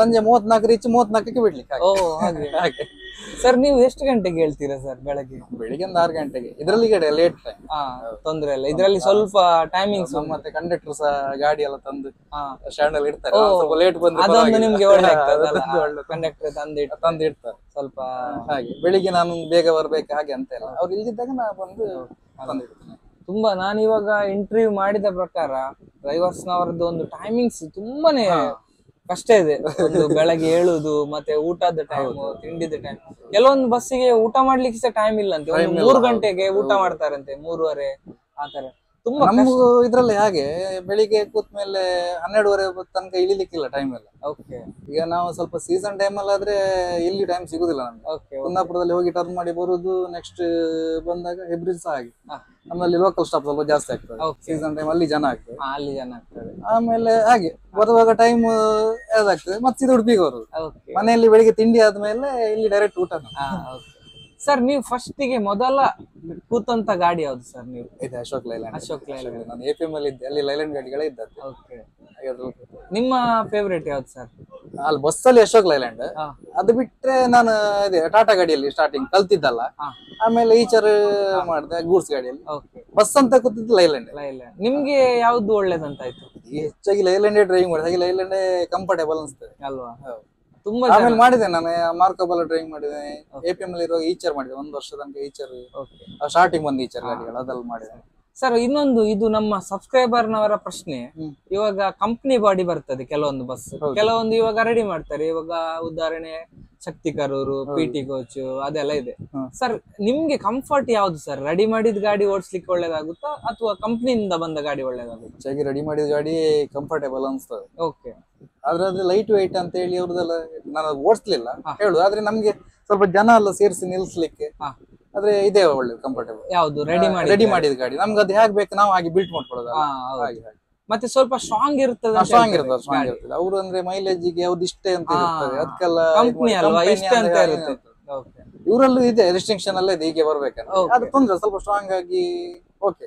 ಸಂಜೆ 34 ರೀಚ್, 34ಕ್ಕೆ ಬಿಡ್ಲಿಕ್ಕೆ. ಹಾಗೆ ಸರ್ ನೀವು ಎಷ್ಟು ಗಂಟೆಗೆ ಹೇಳ್ತೀರಾ ಸರ್? ಬೆಳಗ್ಗೆ ಬೆಳಿಗ್ಗೆ 6 ಗಂಟೆಗೆ. ಇದರಲ್ಲಿ ಲೇಟ್ ಟೈಮ್ ತೊಂದ್ರೆ ಇಲ್ಲ, ಇದರಲ್ಲಿ ಸ್ವಲ್ಪ ಟೈಮಿಂಗ್ಸ್. ಮತ್ತೆ ಕಂಡಕ್ಟರ್ ಸಹ ಗಾಡಿ ಎಲ್ಲ ತಂದು ಸ್ಟ್ಯಾಂಡ್ ಅಲ್ಲಿ ಇಡ್ತಾರೆ, ಸ್ವಲ್ಪ ಲೇಟ್ ಬಂದ್ರೆ ಅದೊಂದು ನಿಮ್ಗೆ ಒಳ್ಳೆ ಕಂಡಕ್ಟರ್ ತಂದಿಡ್ತಾರೆ ಸ್ವಲ್ಪ. ಹಾಗೆ ಬೆಳಿಗ್ಗೆ ನಾನು ಬೇಗ ಬರ್ಬೇಕು ಹಾಗೆ ಅಂತ ಇಲ್ಲ, ಅವ್ರು ಇಲ್ದಿದ್ದಾಗ ನಾ ಬಂದು ತಂದಿಡ್ತೇನೆ. ತುಂಬಾ ನಾನು ಇವಾಗ ಇಂಟರ್ವ್ಯೂ ಮಾಡಿದ ಪ್ರಕಾರ ಡ್ರೈವರ್ಸ್ ನವರದ್ದು ಒಂದು ಟೈಮಿಂಗ್ಸ್ ತುಂಬಾನೇ ಕಷ್ಟ ಇದೆ. ಒಂದು ಬೆಳಗ್ಗೆ ಏಳುದು, ಮತ್ತೆ ಊಟದ ಟೈಮ್, ತಿಂಡಿದ ಟೈಮ್. ಕೆಲವೊಂದು ಬಸ್ಸಿಗೆ ಊಟ ಮಾಡ್ಲಿಕ್ಕೆ ಸಹ ಟೈಮ್ ಇಲ್ಲ ಅಂತೆ, 3 ಗಂಟೆಗೆ ಊಟ ಮಾಡ್ತಾರಂತೆ, 3:30 ಆತರ. ತುಂಬಾ ನಮಗೂ ಇದ್ರಲ್ಲಿ ಹಾಗೆ ಬೆಳಿಗ್ಗೆ ಕೂತ್ಮೇಲೆ 12:30 ತನಕ ಇಳಿಲಿಕ್ಕಿಲ್ಲ ಟೈಮ್ ಎಲ್ಲ. ಈಗ ನಾವು ಸ್ವಲ್ಪ ಸೀಸನ್ ಟೈಮ್ ಅಲ್ಲಿ ಆದ್ರೆ ಇಲ್ಲಿ ಟೈಮ್ ಸಿಗುದಿಲ್ಲ ನಮ್ಗೆ. ಕುಂದಾಪುರದಲ್ಲಿ ಹೋಗಿ ಟರ್ನ್ ಮಾಡಿ ಬರುದು, ನೆಕ್ಸ್ಟ್ ಬಂದಾಗ ಹೆಬ್ರಿ ಸಹ ಹಾಗೆ ನಮ್ಮಲ್ಲಿ ಲೋಕಲ್ ಸ್ಟಾಪ್ ಸ್ವಲ್ಪ ಜಾಸ್ತಿ ಆಗ್ತದೆ. ಸೀಸನ್ ಟೈಮ್ ಅಲ್ಲಿ ಜನ ಆಗ್ತದೆ, ಆಮೇಲೆ ಹಾಗೆ ಬರುವಾಗ ಟೈಮ್ ಯಾವ್ದಾಗ್ತದೆ, ಮತ್ತೆ ಉಡುಪಿಗೆ ಬರುದು. ಮನೆಯಲ್ಲಿ ಬೆಳಿಗ್ಗೆ ತಿಂಡಿ ಆದ್ಮೇಲೆ ಇಲ್ಲಿ ಡೈರೆಕ್ಟ್ ಊಟ. ಸರ್ ನೀವು ಫಸ್ಟ್ ಗೆ ಮೊದಲ ಕೂತಂತ ಗಾಡಿ ಯಾವ್ದು ಸರ್? ನೀವು ಇದೆ ಅಶೋಕ್ ಲೈಲ್ಯಾಂಡ್. ನಾನು APM ಅಲ್ಲಿ ಇದ್ದೆ, ಅಲ್ಲಿ ಲೈಲ್ಯಾಂಡ್ ಗಾಡಿಗಳೇ ಇದ್ದದ್ದು. ನಿಮ್ಮ ಫೇವರೇಟ್ ಯಾವ್ದು ಸರ್? ಅಲ್ಲಿ ಬಸ್ ಅಲ್ಲಿ ಅಶೋಕ್ ಲೈಲ್ಯಾಂಡ್, ಅದು ಬಿಟ್ರೆ ನಾನು ಇದೆ ಟಾಟಾ ಗಾಡಿಯಲ್ಲಿ ಸ್ಟಾರ್ಟಿಂಗ್ ಕಲ್ತಿದ್ದಲ್ಲ, ಆಮೇಲೆ ಈಚರ್ ಮಾಡಿದೆ ಗೂಡ್ಸ್ ಗಾಡಿಯಲ್ಲಿ. ಬಸ್ ಅಂತ ಕೂತಿದ್ದು ಲೈಲ್ಯಾಂಡ್. ನಿಮ್ಗೆ ಯಾವ್ದು ಒಳ್ಳೇದಂತ ಆಯ್ತು? ಹೆಚ್ಚಾಗಿ ಲೈಲ್ಯಾಂಡೇ ಡ್ರೈವಿಂಗ್ ಮಾಡಿದೆ, ಹಾಗೆ ಲೈಲ್ಯಾಂಡೇ ಕಂಫರ್ಟೇಬಲ್ ಅನ್ಸ್ತದೆ ಅಲ್ವಾ? ತುಂಬಾ ಆಮೇಲೆ ಮಾಡಿದೆ ನಾನು ಮಾರ್ಕೋಬಲ್ ಡ್ರೈವಿಂಗ್ ಮಾಡಿದೆ. APM ಅಲ್ಲಿ ಇರುವಾಗ ಈಚರ್ ಮಾಡಿದೆ, 1 ವರ್ಷ ತನಕ ಈಚರ್, ಸ್ಟಾರ್ಟಿಂಗ್ ಬಂದು ಈಚರ್ ಗಾಡಿಗಳು ಅದೆಲ್ಲ ಮಾಡಿದೆ. ಸರ್ ಇನ್ನೊಂದು ಇದು ನಮ್ಮ ಸಬ್ಸ್ಕ್ರೈಬರ್ ನವರ ಪ್ರಶ್ನೆ, ಇವಾಗ ಕಂಪ್ನಿ ಬಾಡಿ ಬರ್ತದೆ ಕೆಲವೊಂದು ಬಸ್, ಕೆಲವೊಂದು ಇವಾಗ ರೆಡಿ ಮಾಡ್ತಾರೆ. ಇವಾಗ ಉದಾಹರಣೆ ಶಕ್ತಿ ಕರೂರು, PT ಕೋಚ್ ಅದೆಲ್ಲ ಇದೆ. ಸರ್ ನಿಮ್ಗೆ ಕಂಫರ್ಟ್ ಯಾವ್ದು ಸರ್? ರೆಡಿ ಮಾಡಿದ ಗಾಡಿ ಓಡಿಸ್ಲಿಕ್ಕೆ ಒಳ್ಳೇದಾಗುತ್ತಾ ಅಥವಾ ಕಂಪ್ನಿಯಿಂದ ಬಂದ ಗಾಡಿ ಒಳ್ಳೇದಾಗುತ್ತಾ? ಹೆಚ್ಚಾಗಿ ರೆಡಿ ಮಾಡಿದ ಗಾಡಿ ಕಂಫರ್ಟೇಬಲ್ ಅನ್ಸ್ತದೆ. ಆದ್ರೆ ಲೈಟ್ ವೆಯ್ಟ್ ಅಂತ ಹೇಳಿ ಅವ್ರದೆಲ್ಲ ನಾನು ಓಡಿಸ್ಲಿಲ್ಲ ಹೇಳುದು, ಆದ್ರೆ ನಮ್ಗೆ ಸ್ವಲ್ಪ ಜನ ಎಲ್ಲ ಸೇರಿಸಿ ನಿಲ್ಸ್ಲಿಕ್ಕೆ ಆದ್ರೆ ಇದೇ ಒಳ್ಳೆ ಕಂಫರ್ಟೇಬಲ್. ಯಾವ್ದು? ರೆಡಿ ಮಾಡಿದ ಗಾಡಿ ನಮ್ಗೆ ಅದು ಹೇಗ್ ಬೇಕು ನಾವು ಹಾಗೆ ಬಿಲ್ಟ್ ಮಾಡ್ಕೊಳ್ಳೋದು. ಮತ್ತೆ ಸ್ವಲ್ಪ ಸ್ಟ್ರಾಂಗ್ ಇರ್ತದೆ. ಸ್ಟ್ರಾಂಗ್ ಇರ್ತದೆ ಅವ್ರು ಅಂದ್ರೆ ಮೈಲೇಜ್ ಗೆ ಯಾವ್ದು ಇಷ್ಟೇ ಅಂತ ಇರ್ತದೆ, ಅದಕ್ಕೆಲ್ಲ ಕಂಪ್ನಿ ಅಲ್ವಾ ಇಷ್ಟೇ ಅಂತ ಇರುತ್ತೆ. ಇವರಲ್ಲೂ ಇದೆ ರೆಸ್ಟ್ರಿಕ್ಷನ್ ಎಲ್ಲ ಇದೆ, ಹೀಗೆ ಬರ್ಬೇಕಂತ. ಅದು ತೊಂದ್ರೆ ಸ್ವಲ್ಪ ಸ್ಟ್ರಾಂಗ್ ಆಗಿ ಓಕೆ,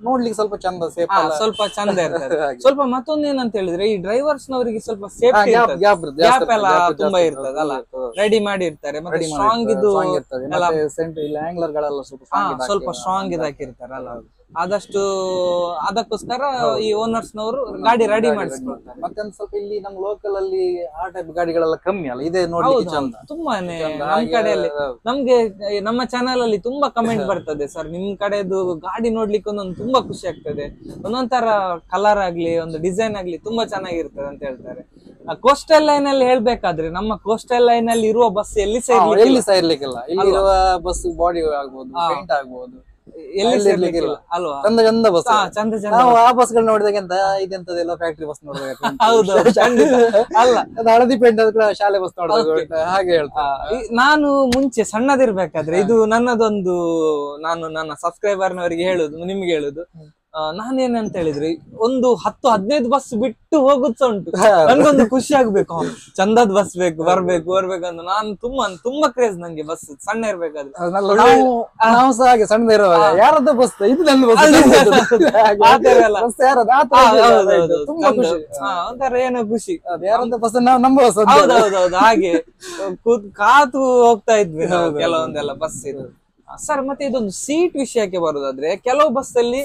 ನೋಡ್ಲಿಕ್ಕೆ ಸ್ವಲ್ಪ ಚಂದ ಸೇಫ್ ಸ್ವಲ್ಪ ಚಂದ ಇರ್ತದೆ. ಸ್ವಲ್ಪ ಮತ್ತೊಂದು ಏನಂತ ಹೇಳಿದ್ರೆ ಈ ಡ್ರೈವರ್ಸ್ ನವರಿಗೆ ಸ್ವಲ್ಪ ಸೇಫ್ಟಿ ಗ್ಯಾಪ್ ಎಲ್ಲ ತುಂಬಾ ಇರ್ತದಲ್ಲ, ರೆಡಿ ಮಾಡಿರ್ತಾರೆ. ಮತ್ತೆ ಸ್ಟ್ರಾಂಗ್ ಇದು ಆಂಗ್ಲರ್ ಗಳೆಲ್ಲ ಸ್ವಲ್ಪ ಸ್ಟ್ರಾಂಗ್ ಇದಾಕಿರ್ತಾರಲ್ಲ, ಆದಷ್ಟು ಅದಕ್ಕೋಸ್ಕರ ಈ ಓನರ್ಸ್ ನವರು ಗಾಡಿ ರೆಡಿ ಮಾಡಿಸ್ಕೊಳ್ತಾರೆ. ಮತ್ತೆ ಸ್ವಲ್ಪ ಇಲ್ಲಿ ನಮ್ಮ ಲೋಕಲ್ ಅಲ್ಲಿ ಆ ಟೈಪ್ ಗಾಡಿಗಳೆಲ್ಲ ಕಮ್ಮಿ ಅಲ್ಲ, ಇದೆ ನೋಡ್ಲಿಕ್ಕೆ ಚಂದ ತುಂಬಾನೇ. ನಮ್ ಕಡೆಯಲ್ಲಿ ನಮ್ಗೆ ನಮ್ಮ ಚಾನೆಲ್ ಅಲ್ಲಿ ತುಂಬಾ ಕಮೆಂಟ್ ಬರ್ತದೆ, ಸರ್ ನಿಮ್ ಕಡೆದು ಗಾಡಿ ನೋಡ್ಲಿಕ್ಕೆ ಒಂದೊಂದು ತುಂಬಾ ಖುಷಿ ಆಗ್ತದೆ, ಒಂದೊಂದ್ ತರ ಕಲರ್ ಆಗ್ಲಿ ಒಂದು ಡಿಸೈನ್ ಆಗ್ಲಿ ತುಂಬಾ ಚೆನ್ನಾಗಿರ್ತದೆ ಅಂತ ಹೇಳ್ತಾರೆ. ಕೋಸ್ಟಲ್ ಲೈನ್ ಅಲ್ಲಿ ಹೇಳ್ಬೇಕಾದ್ರೆ ನಮ್ಮ ಕೋಸ್ಟಲ್ ಲೈನ್ ಅಲ್ಲಿ ಇರುವ ಬಸ್ ಎಲ್ಲಿ ಸಹ ಇರ್ಲಿಕ್ಕಿಲ್ಲ. ಇಲ್ಲಿರುವ ಬಸ್ ಬಾಡಿ ಆಗ್ಬೋದು, ಪೇಂಟ್ ಆಗ್ಬೋದು, ಎಲ್ಲಿ ಅಲ್ವಾ, ಚಂದ ಚಂದ ಬಸ್. ಚಂದ ಚಂದ ನಾವು ಆ ಬಸ್ ಗಳು ನೋಡಿದಾಗ ಎಂತ ಇದೆಂತದೆಲ್ಲ ಫ್ಯಾಕ್ಟ್ರಿ ಬಸ್ ನೋಡಿದಾಗ ಹೌದು ಅಲ್ಲ, ಅದು ಹಳದಿ ಪೇಂಟ್ ಆದ ಶಾಲೆ ಬಸ್ ನೋಡಿದಾಗ ಹಾಗೆ ಹೇಳ್ತಾರೆ. ನಾನು ಮುಂಚೆ ಸಣ್ಣದಿರ್ಬೇಕಾದ್ರೆ ಇದು ನನ್ನದೊಂದು, ನಾನು ನನ್ನ ಸಬ್ಸ್ಕ್ರೈಬರ್ ನವರಿಗೆ ಹೇಳುದು, ನಿಮ್ಗೆ ಹೇಳುದು, ನಾನೇನಂತ ಹೇಳಿದ್ರೆ ಒಂದು 10-15 ಬಸ್ ಬಿಟ್ಟು ಹೋಗುತ್ತ ಉಂಟು. ನನ್ಗೊಂದು ಖುಷಿ ಆಗ್ಬೇಕು, ಚಂದದ್ ಬಸ್ ಬೇಕು, ಬರ್ಬೇಕು ಅಂತ ನಾನು ತುಂಬಾ ಕ್ರೇಜ್ ನಂಗೆ ಬಸ್ ಸಣ್ಣ ಇರ್ಬೇಕಾದ್ರೆ. ನಾವು ಸಹ ಹಾಗೆ ಸಣ್ಣ ಇರುವಾಗ ಯಾರದ್ದು ಬಸ್ ಇದು ನನ್ನ ಬಸ್ ತುಂಬಾ ಖುಷಿ, ಒಂಥರ ಏನೋ ಖುಷಿ, ಯಾರದ್ದು ಬಸ್ ನಮ್ಮ ಬಸ್. ಹೌದೌದೌದು, ಹಾಗೆ ಕಾತು ಹೋಗ್ತಾ ಇದ್ವಿ ನಾವು ಕೆಲವೊಂದೆಲ್ಲ ಬಸ್ ಇದು. ಸರ್ ಮತ್ತೆ ಇದೊಂದು ಸೀಟ್ ವಿಷಯಕ್ಕೆ ಬರುದಾದ್ರೆ ಕೆಲವು ಬಸ್ ಅಲ್ಲಿ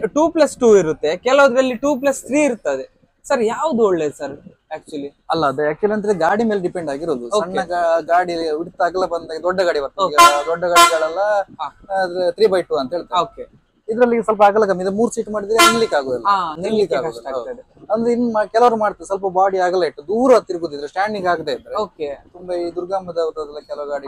2+2 ಇರುತ್ತೆ, ಕೆಲವದ್ರಲ್ಲಿ 2+3 ಇರ್ತದೆ. ಸರ್ ಯಾವ್ದು ಒಳ್ಳೇದು ಸರ್ ಆಕ್ಚುಲಿ? ಅಲ್ಲ, ಅದು ಆಕ್ಚುಲಿ ಅಂದ್ರೆ ಗಾಡಿ ಮೇಲೆ ಡಿಪೆಂಡ್ ಆಗಿರೋದು. ಸಣ್ಣ ಗಾಡಿ ಉಳಿತ ಅಗಲ ಬಂದಾಗ ದೊಡ್ಡ ಗಾಡಿ ಬರ್ತದೆ, ದೊಡ್ಡ ಗಾಡಿಗಳೆಲ್ಲ 3x2 ಅಂತ ಹೇಳ್ತಾರೆ. ಇದ್ರಲ್ಲಿ ಸ್ವಲ್ಪ ಅಗಲ ಕಮ್ಮಿ ಇದೆ, 3 ಸೀಟ್ ಮಾಡಿದ್ರೆ ನಿಲ್ಲಿಕ್ಕೆ ಆಗುದಿಲ್ಲ. ಅಂದ್ರೆ ಇನ್ನು ಕೆಲವರು ಮಾಡ್ತಾರೆ ಸ್ವಲ್ಪ ಬಾಡಿ ಅಗಲ ಇಟ್ಟು ದೂರ ತಿರುಗುದಿದ್ರೆ ಸ್ಟ್ಯಾಂಡಿಂಗ್ ಆಗದೆ ಇದ್ರೆ. ತುಂಬಾ ಈ ದುರ್ಗಮ್ಮದವರದೆಲ್ಲ ಕೆಲವು ಗಾಡಿ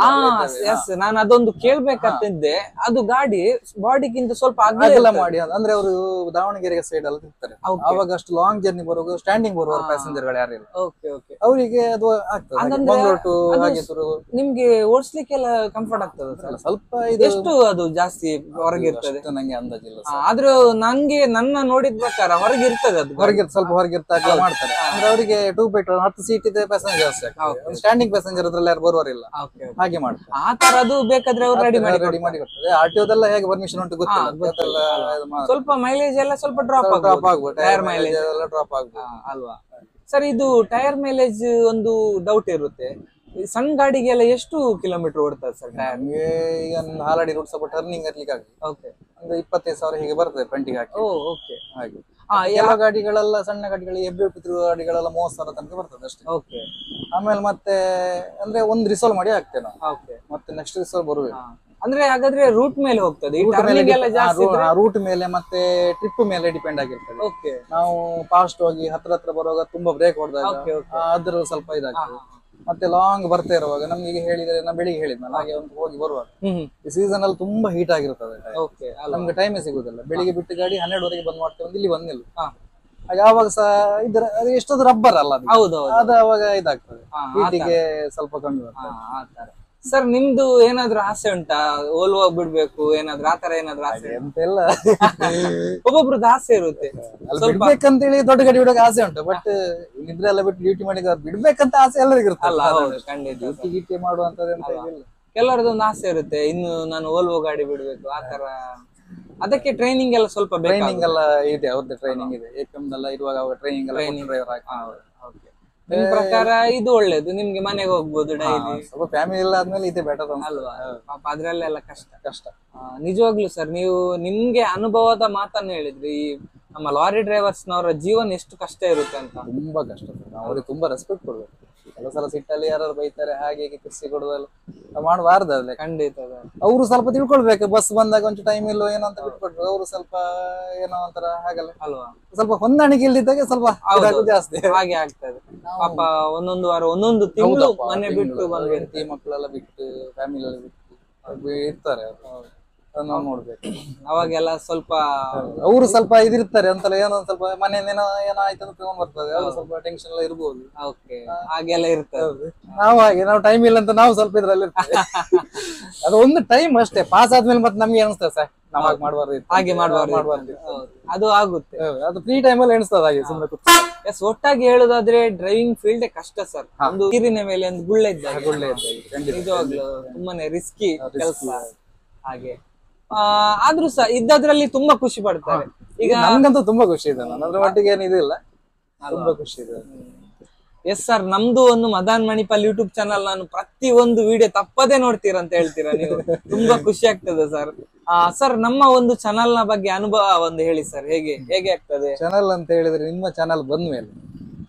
ನಾನು ಅದೊಂದು ಕೇಳ್ಬೇಕಂತಿದ್ದೆ, ಅದು ಗಾಡಿ ಬಾಡಿಗಿಂತ ಸ್ವಲ್ಪ ಅಗಲ ಮಾಡಿ, ಅಂದ್ರೆ ಅವರು ದಾವಣಗೆರೆ ಸೈಡ್ ಎಲ್ಲ ತಿರ್ತಾರೆ, ಅವಾಗ ಅಷ್ಟು ಲಾಂಗ್ ಜರ್ನಿ ಬರುವಾಗ ಸ್ಟ್ಯಾಂಡಿಂಗ್ ಬರುವ ಪ್ಯಾಸೆಂಜರ್ ಗಳು ಯಾರಿಲ್ಲ, ಅವರಿಗೆ ಅದು ಆಗ್ತದೆ. ಮಂಗಳೂರು ಟು ಹಾಗೇಸೂರು ನಿಮ್ಗೆ ಓಡಿಸ್ಲಿಕ್ಕೆಲ್ಲ ಕಂಫರ್ಟ್ ಆಗ್ತದೆ ಸ್ವಲ್ಪ. ಎಷ್ಟು ಅದು ಜಾಸ್ತಿ ಹೊರಗಿರ್ತದೆ ನಂಗೆ ಅಂದಾಜಿಲ್ಲ, ಆದ್ರೂ ನಂಗೆ ನನ್ನ ನೋಡಿದ ಪ್ರಕಾರ ಹೊರಗಿರ್ತದೆ, ಅದು ಸ್ವಲ್ಪ ಹೊರಗಿರ್ತಾ ಮಾಡ್ತಾರೆ. ಅಂದ್ರೆ ಅವರಿಗೆ 2x2 10 ಸೀಟ್ ಇದೆ, ಪ್ಯಾಸೆಂಜರ್ ಜಾಸ್ತಿ ಆಗ್ತದೆ. ಸ್ಟ್ಯಾಂಡಿಂಗ್ ಪ್ಯಾಸೆಂಜರ್ ಅದ್ರಲ್ಲಿ ಯಾರು ಬರುವರಿಲ್ಲ, ಹಾಗೆ ಮಾಡ್ತಾರೆ. ಆ ತರ ಅದು ಬೇಕಾದ್ರೆ ಅವರು ರೆಡಿ ಮಾಡಿ ಕೊಡ್ತಾರೆ. ಆರ್ಟಿಒದೆಲ್ಲ ಹೇಗೆ ಪರ್ಮಿಷನ್ ಉಂಟು ಗೊತ್ತಿಲ್ಲ, ಸ್ವಲ್ಪ ಮೈಲೇಜ್ ಎಲ್ಲ ಸ್ವಲ್ಪ ಡ್ರಾಪ್ ಆಗ್ಬೋದು, ಟೈರ್ ಮೈಲೇಜ್ ಎಲ್ಲ ಡ್ರಾಪ್ ಆಗ್ಬೋದು ಅಲ್ವಾ ಸರ್? ಇದು ಟೈರ್ ಮೈಲೇಜ್ ಒಂದು ಡೌಟ್ ಇರುತ್ತೆ, ಸಣ್ಣ ಗಾಡಿಗೆಲ್ಲ ಎಷ್ಟು ಕಿಲೋಮೀಟರ್ ಓಡ್ತದೆ ಸರ್ ಟೈರ್? ಈಗ ಹಾಲಾಡಿ ರೂಟ್ ಸ್ವಲ್ಪ ಟರ್ನಿಂಗ್ ಇರ್ಲಿಕ್ಕೆ ಅಂದ್ರೆ 25,000 ಹೀಗೆ ಬರ್ತದೆ ಫ್ರಂಟಿಗೆ ಹಾಕಿ. ಹಾಗೆ ಎಲ್ಲ ಗಾಡಿಗಳೆಲ್ಲ ಸಣ್ಣ ಗಾಡಿಗಳು ಎಬ್ಬೆ ಗಾಡಿಗಳೆಲ್ಲ 30,000 ತನಕ ಬರ್ತದೆ ಅಷ್ಟೇ. ಆಮೇಲೆ ಮತ್ತೆ ಅಂದ್ರೆ ಒಂದು ರಿಸಾಲ್ವ್ ಮಾಡಿ ಹಾಕ್ತೇವೆ ನಾವು, ಮತ್ತೆ ನೆಕ್ಸ್ಟ್ ರಿಸಾಲ್ವ್ ಬರುವುದು. ಅಂದ್ರೆ ಹಾಗಾದ್ರೆ ರೂಟ್ ಮೇಲೆ ಹೋಗ್ತದೆ, ರೂಟ್ ಮೇಲೆ ಮತ್ತೆ ಟ್ರಿಪ್ ಮೇಲೆ ಡಿಪೆಂಡ್ ಆಗಿರ್ತದೆ. ನಾವು ಫಾಸ್ಟ್ ಹೋಗಿ ಹತ್ರ ಬರುವಾಗ ತುಂಬಾ ಬ್ರೇಕ್ ಹೊಡೆದಾಗ ಅದ್ರ ಸ್ವಲ್ಪ ಇದಾಗ್ತದೆ. ಮತ್ತೆ ಲಾಂಗ್ ಬರ್ತಾ ಇರುವಾಗ ನಮ್ಗೆ ಹೇಳಿದ್ರೆ, ನಾ ಬೆಳಿಗ್ಗೆ ಹೇಳಿದ್ನಲ್ಲ ಹಾಗೆ ಒಂದು ಹೋಗಿ ಬರುವಾಗ ಈ ಸೀಸನ್ ಅಲ್ಲಿ ತುಂಬಾ ಹೀಟ್ ಆಗಿರ್ತದೆ, ನಮ್ಗೆ ಟೈಮೇ ಸಿಗುದಿಲ್ಲ. ಬೆಳಿಗ್ಗೆ ಬಿಟ್ಟು ಗಾಡಿ 12 ಬಂದ್ ಮಾಡ್ತೇವೆ, ಇಲ್ಲಿ ಬಂದಿಲ್ಲ ಹಾಗೆ ಆವಾಗ ಸಹ ಇದ್ರ ಎಷ್ಟೊಂದು ರಬ್ಬರ್ ಅಲ್ಲ ಅದು ಅವಾಗ ಇದಾಗ್ತದೆ, ಹೀಟಿಗೆ ಸ್ವಲ್ಪ ಕಮ್ಮಿ ಬರ್ತದೆ. ಸರ್ ನಿಮ್ದು ಏನಾದ್ರು ಆಸೆ ಉಂಟಾ, ಓಲ್ವೋ ಬಿಡ್ಬೇಕು ಏನಾದ್ರು ಆತರ ಏನಾದ್ರು ಆಸೆ? ಅಂತೆಲ್ಲ ಒಬ್ಬೊಬ್ರದ್ದು ಆಸೆ ಇರುತ್ತೆ, ಬಿಡ್ಬೇಕಂತೇಳಿ ದೊಡ್ಡ ಗಾಡಿ ಬಿಡೋಕೆ ಆಸೆ ಉಂಟು. ಬಟ್ ಇದ್ರೆಲ್ಲ ಬಿಟ್ಟು ಡ್ಯೂಟಿ ಮಾಡಿ ಬಿಡ್ಬೇಕಂತ ಆಸೆ ಎಲ್ಲರಿಗೂ ಇರುತ್ತಲ್ಲ, ಡ್ಯೂಟಿ ಮಾಡುವಂತದ್ದು ಅಂತ ಇಲ್ಲ. ಕೆಲವರದೊಂದು ಆಸೆ ಇರುತ್ತೆ, ಇನ್ನು ನಾನು ಓಲ್ವೋ ಗಾಡಿ ಬಿಡ್ಬೇಕು ಆತರ. ಅದಕ್ಕೆ ಟ್ರೈನಿಂಗ್ ಎಲ್ಲ ಸ್ವಲ್ಪ ಟ್ರೈನಿಂಗ್ ಎಲ್ಲ ಇದೆ, ಅವ್ರದ್ದು ಟ್ರೈನಿಂಗ್ ಇದೆ. ಏಕಮ್ದೆಲ್ಲ ಇರುವಾಗ ಟ್ರೈನಿಂಗ್ ಎಲ್ಲ ಡ್ರೈವರ್ ಹಾಕಿ. ನಿಮ್ ಪ್ರಕಾರ ಇದು ಒಳ್ಳೇದು, ನಿಮ್ಗೆ ಮನೆಗೆ ಹೋಗ್ಬೋದು ಡೈಲಿ. ಸ್ವಲ್ಪ ಫ್ಯಾಮಿಲಿ ಎಲ್ಲ ಆದ್ಮೇಲೆ ಇದೆ ಬೆಟರ್ ಅಲ್ವಾ? ಪಾಪ ಅದ್ರಲ್ಲೆಲ್ಲ ಕಷ್ಟ. ನಿಜವಾಗ್ಲು ಸರ್, ನೀವು ನಿಮ್ಗೆ ಅನುಭವದ ಮಾತನ್ನು ಹೇಳಿದ್ರಿ, ಈ ನಮ್ಮ ಲಾರಿ ಡ್ರೈವರ್ಸ್ ನವರ ಜೀವನ ಎಷ್ಟು ಕಷ್ಟ ಇರುತ್ತೆ ಅಂತ. ತುಂಬಾ ಕಷ್ಟ, ಅವ್ರಿಗೆ ತುಂಬಾ ರೆಸ್ಪೆಕ್ಟ್ ಕೊಡ್ಬೇಕು. ಕೆಲವು ಸಲ ಸಿಟ್ಟಲ್ಲಿ ಯಾರು ಬೈತಾರೆ, ಹಾಗೆ ಖುಷಿ ಕೊಡುದಲ್ಲ ಮಾಡಬಾರ್ದು. ಅಲ್ಲೇ ಖಂಡಿತ ಅವರು ಸ್ವಲ್ಪ ತಿಳ್ಕೊಳ್ಬೇಕು, ಬಸ್ ಬಂದಾಗ ಒಂಚೂರು ಟೈಮ್ ಇಲ್ಲೋ ಏನೋ ಅಂತ ಬಿಟ್ಕೊಡ್ಬೇಕು. ಅವರು ಸ್ವಲ್ಪ ಏನೋ ಒಂಥರ ಹಾಗಲ್ಲ ಅಲ್ವಾ, ಸ್ವಲ್ಪ ಹೊಂದಾಣಿಕೆ ಇಲ್ದಿದ್ದಾಗ ಸ್ವಲ್ಪ ಜಾಸ್ತಿ ಹಾಗೆ ಆಗ್ತದೆ. ಪಾಪ ಒಂದೊಂದು ವಾರ ಒಂದೊಂದು ತಿಂಗಳು ಮನೆ ಬಿಟ್ಟು ಬಂದು ಹೆಂಡತಿ ಮಕ್ಕಳೆಲ್ಲ ಬಿಟ್ಟು ಫ್ಯಾಮಿಲಿ ಎಲ್ಲ ಬಿಟ್ಟು ಇರ್ತಾರೆ, ನಾವು ನೋಡ್ಬೇಕು. ಅವಾಗೆಲ್ಲ ಸ್ವಲ್ಪ ಅವರು ಸ್ವಲ್ಪ ಇದಿರ್ತಾರೆ ಅಂತಲ್ಲ, ಏನೋ ಸ್ವಲ್ಪ ಮನೆಯೇನೋ ಏನೋ ಆಯ್ತು ಅಂತ ಫೋನ್ ಬರ್ತದೆ, ಅವ್ರು ಸ್ವಲ್ಪ ಟೆನ್ಷನ್ ಎಲ್ಲ ಇರ್ಬೋದು. ಹಾಗೆಲ್ಲ ಇರ್ತದೆ. ನಾವು ಟೈಮ್ ಇಲ್ಲ ಅಂತ ನಾವು ಸ್ವಲ್ಪ ಇದ್ರಲ್ಲಿ ಇರ್ತೇವೆ. ಅದು ಒಂದು ಟೈಮ್ ಅಷ್ಟೇ, ಪಾಸ್ ಆದ್ಮೇಲೆ ಮತ್ತೆ ನಮ್ಗೆ ಅನಿಸ್ತದೆ ಸರ್ ನಾವ್ ಹಾಗೆ ಮಾಡಬಾರ್ದು, ಹಾಗೆ ಮಾಡಬಾರ್ದು, ಅದು ಆಗುತ್ತೆ. ಅದು ಫ್ರೀ ಟೈಮ್ ಅಲ್ಲಿ ಎಣಿಸ್ತದೆ ಹಾಗೆ ಸುಮ್ಮನೆ. ಎಸ್, ಒಟ್ಟಾಗಿ ಹೇಳೋದಾದ್ರೆ ಡ್ರೈವಿಂಗ್ ಫೀಲ್ಡ್ ಕಷ್ಟ ಸರ್. ಒಂದು ನೀರಿನ ಮೇಲೆ ಒಂದು ಗುಳ್ಳೆ ಇದ್ದಾಗ, ನಿಜವಾಗ್ಲು ತುಂಬಾನೇ ರಿಸ್ಕಿ ಕೆಲಸ. ಹಾಗೆ ಆದ್ರೂ ಸಹ ಇದ್ದದ್ರಲ್ಲಿ ತುಂಬಾ ಖುಷಿ ಪಡ್ತಾರೆ. ಈಗ ನನ್ಗಂತೂ ತುಂಬಾ ಖುಷಿ ಇದೆ, ನಾನು ಅದ್ರ ಒಟ್ಟಿಗೆ ಏನು ಇದಿಲ್ಲ, ತುಂಬಾ ಖುಷಿ ಇದೆ. ಎಸ್ ಸರ್, ನಮ್ದು ಒಂದು ಮದನ್ ಮಣಿಪಾಲ್ ಯೂಟ್ಯೂಬ್ ಚಾನಲ್ ನಾನು ಪ್ರತಿ ಒಂದು ವಿಡಿಯೋ ತಪ್ಪದೇ ನೋಡ್ತೀರಾ ಅಂತ ಹೇಳ್ತೀರಾ ನೀವು, ತುಂಬಾ ಖುಷಿ ಆಗ್ತದೆ ಸರ್. ಸರ್, ನಮ್ಮ ಒಂದು ಚಾನಲ್ ನ ಬಗ್ಗೆ ಅನುಭವ ಒಂದು ಹೇಳಿ ಸರ್, ಹೇಗೆ ಆಗ್ತದೆ ಚಾನಲ್ ಅಂತ ಹೇಳಿದ್ರೆ? ನಿಮ್ಮ ಚಾನಲ್ ಬಂದ್ಮೇಲೆ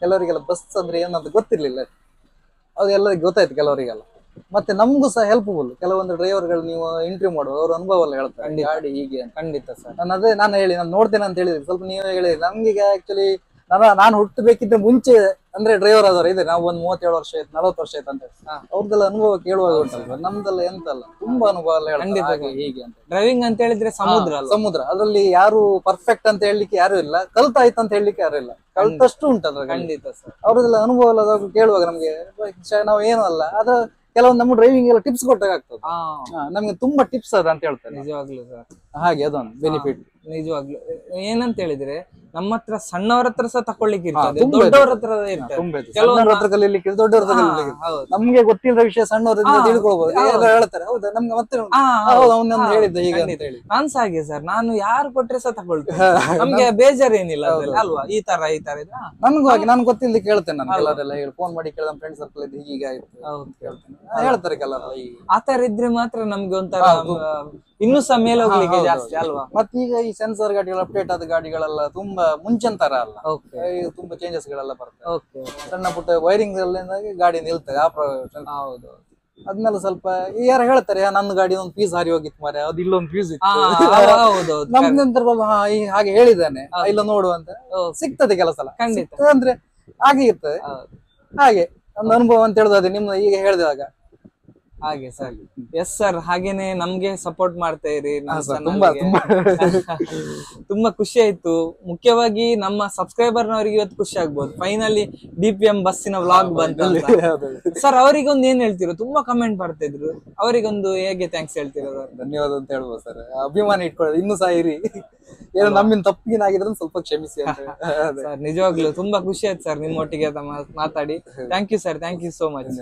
ಕೆಲವರಿಗೆಲ್ಲ ಬಸ್ ಅಂದ್ರೆ ಏನಂತ ಗೊತ್ತಿರ್ಲಿಲ್ಲ, ಅದು ಎಲ್ಲರಿಗೂ ಗೊತ್ತಾಯ್ತು ಕೆಲವರಿಗೆಲ್ಲ. ಮತ್ತೆ ನಮಗೂ ಸಹ ಹೆಲ್ಪ್ಫುಲ್. ಕೆಲವೊಂದು ಡ್ರೈವರ್ಗಳು ನೀವು ಇಂಟರ್ವ್ಯೂ ಮಾಡುವ ಅವ್ರ ಅನುಭವ ಎಲ್ಲ ಹೇಳ್ತಾರೆ, ಗಾಡಿ ಹೀಗೆ ಅಂತ. ಖಂಡಿತ ಸರ್, ನಾನು ನೋಡ್ತೇನೆ ಅಂತ ಹೇಳಿದ್ರಿ, ಸ್ವಲ್ಪ ನೀವೇ ಹೇಳಿದ್ರಿ. ನಮ್ಗೀಗ ಆಕ್ಚುಲಿ ನಾನು ಹುಟ್ಟಬೇಕಿದ್ದ ಮುಂಚೆ ಅಂದ್ರೆ ಡ್ರೈವರ್ ಆದವ್ರು ಇದೆ, ನಾವು ಒಂದು 37 ವರ್ಷ ಆಯ್ತು, 40 ವರ್ಷ ಆಯ್ತು ಅಂತ ಅವ್ರದ್ದೆಲ್ಲ ಅನುಭವ ಕೇಳುವಾಗ ಉಂಟಲ್ವ, ನಮ್ದೆಲ್ಲ ಎಂತಲ್ಲ ತುಂಬಾ ಅನುಭವ ಎಲ್ಲ ಹೇಳ್ತಾರೆ ಹೀಗೆ ಅಂತ. ಡ್ರೈವಿಂಗ್ ಅಂತ ಹೇಳಿದ್ರೆ ಸಮುದ್ರ, ಅದರಲ್ಲಿ ಯಾರು ಪರ್ಫೆಕ್ಟ್ ಅಂತ ಹೇಳಲಿಕ್ಕೆ ಯಾರು ಇಲ್ಲ, ಕಲ್ತಾಯ್ತು ಅಂತ ಹೇಳಲಿಕ್ಕೆ ಯಾರು ಇಲ್ಲ, ಕಲ್ತಷ್ಟು ಉಂಟಲ್ಲ. ಖಂಡಿತ ಸರ್, ಅವ್ರದ್ದೆಲ್ಲ ಅನುಭವ ಎಲ್ಲ ಕೇಳುವಾಗ ನಮ್ಗೆ ನಾವು ಏನು ಅಲ್ಲ, ಅದ್ರ ಕೆಲವೊಂದು ನಮ್ಮ ಡ್ರೈವಿಂಗ್ ಎಲ್ಲ ಟಿಪ್ಸ್ ಕೊಟ್ಟಾಗ ಆಗ್ತದೆ. ನಮ್ಗೆ ತುಂಬಾ ಟಿಪ್ಸ್ ಅದ ಅಂತ ಹೇಳ್ತಾರೆ. ನಿಜವಾಗ್ಲೂ ಸರ್, ಹಾಗೆ ಅದೊಂದು ಬೆನಿಫಿಟ್. ನಿಜವಾಗ್ಲು ಏನಂತ ಹೇಳಿದ್ರೆ ನಮ್ಮ ಹತ್ರ ಸಣ್ಣವ್ರ ಹತ್ರ ಸಹ ತಕೊಳ್ಳಿಕ್ಕೆ ಇರ್ತದೆ, ದೊಡ್ಡವ್ರ ಹತ್ರ ಇರ್ತದೆ, ಕೆಲವೊಂದ್ರ ಹತ್ರ ಕಲೀಲಿಕ್ಕೆ, ದೊಡ್ಡವ್ರ ಹತ್ರ ಕಲೀಲಿಕ್ಕೆ. ನಮ್ಗೆ ಗೊತ್ತಿಲ್ಲದ ವಿಷಯ ಸಣ್ಣವರಿಂದ ತಿಳ್ಕೊಳ್ಬಹುದು, ಹೇಳ್ತಾರೆ. ಹೌದಾ, ನಮ್ಗೆ ಮತ್ತೆ ಅವನೊಂದು ಹೇಳಿದ್ದ ಹೀಗೆ ಅಂತ ಹೇಳಿ. ನಾನ್ ಸಹ ಹಾಗೆ ಸರ್, ನಾನು ಯಾರು ಕೊಟ್ರೆ ಸಹ ತಗೊಳ್ತೇನೆ, ನಮ್ಗೆ ಬೇಜಾರೇನಿಲ್ಲ ಅಲ್ವಾ. ಈ ತರ ನನ್ಗೂ ಹಾಗೆ, ನಾನು ಗೊತ್ತಿಲ್ಲ ಕೇಳ್ತೇನೆ. ನಾನು ಕೆಲವರೆಲ್ಲ ಹೇಳಿ ಫೋನ್ ಮಾಡಿ ಕೇಳಿದ ಫ್ರೆಂಡ್ ಸರ್ಕಲ್ ಇದ್ದು ಹೀಗೆ ಆಯ್ತು ಹೇಳ್ತಾರೆ ಕೆಲವರು. ಆತರ ಇದ್ರೆ ಮಾತ್ರ ನಮ್ಗೆ ಒಂಥರ ಇನ್ನೂ ಸಹ ಮೇಲೆ ಹೋಗ್ಲಿಕ್ಕೆ ಜಾಸ್ತಿ ಅಲ್ವಾ. ಮತ್ತೀಗ ಈ ಸೆನ್ಸರ್ ಗಾಡಿಗಳು, ಅಪ್ಡೇಟ್ ಆದ ಗಾಡಿಗಳೆಲ್ಲ ತುಂಬಾ ಮುಂಚಿನ ತರ ಅಲ್ಲ, ತುಂಬಾ ಚೇಂಜಸ್ ಗಳೆಲ್ಲ ಬರ್ತವೆ. ಸಣ್ಣ ಪುಟ್ಟ ವೈರಿಂಗ್ ಗಾಡಿ ನಿಲ್ತದೆ. ಹೌದು, ಅದನ್ನೆಲ್ಲ ಸ್ವಲ್ಪ ಯಾರು ಹೇಳ್ತಾರೆ, ನನ್ನ ಗಾಡಿ ಒಂದು ಪೀಸ್ ಹಾರಿ ಹೋಗಿತ್ತು ಮಾರೆ, ಅದು ಇಲ್ಲೊಂದು ಪೀಸ್ ಇತ್ತು, ನಮ್ದಂತರ ಹಾಗೆ ಹೇಳಿದ್ದಾನೆ, ಇಲ್ಲ ನೋಡುವಂತ ಸಿಗ್ತದೆ ಕೆಲಸ ಅಂದ್ರೆ ಹಾಗೆ ಇರ್ತದೆ. ಹಾಗೆ ಒಂದು ಅನುಭವ ಅಂತ ಹೇಳುದು ನಿಮ್ಮ ಈಗ ಹೇಳಿದಾಗ ಹಾಗೆ ಸರ್. ಎಸ್ ಸರ್, ಹಾಗೇನೆ ನಮ್ಗೆ ಸಪೋರ್ಟ್ ಮಾಡ್ತಾ ಇರಿ. ತುಂಬಾ ಖುಷಿ ಆಯ್ತು. ಮುಖ್ಯವಾಗಿ ನಮ್ಮ ಸಬ್ಸ್ಕ್ರೈಬರ್ ನವರಿಗೆ ಇವತ್ತು ಖುಷಿ ಆಗ್ಬೋದು, ಫೈನಲಿ DPM ಬಸ್ಸಿನ ವ್ಲಾಗ್ ಬಂತ ಸರ್. ಅವರಿಗೊಂದು ಏನ್ ಹೇಳ್ತಿರೋ, ತುಂಬಾ ಕಮೆಂಟ್ ಮಾಡ್ತಾ ಇದ್ರು, ಅವರಿಗೊಂದು ಹೇಗೆ ಥ್ಯಾಂಕ್ಸ್ ಹೇಳ್ತಿರೋ? ಧನ್ಯವಾದ ಅಂತ ಹೇಳ್ಬೋದು ಸರ್. ಅಭಿಮಾನ ಇಟ್ಕೊಳ್ಳೋದು ಇನ್ನೂ ಸಹ ಇರಿ, ಏನೋ ನಮ್ಮಿಂದ ತಪ್ಪಿನಾಗಿದ್ರೆ ಸ್ವಲ್ಪ ಕ್ಷಮಿಸಿ ಅಂತ. ಸರ್, ನಿಜವಾಗ್ಲೂ ತುಂಬಾ ಖುಷಿ ಆಯ್ತು ಸರ್ ನಿಮ್ಮೊಟ್ಟಿಗೆ ಮಾತಾಡಿ. Thank you sir, thank you so much.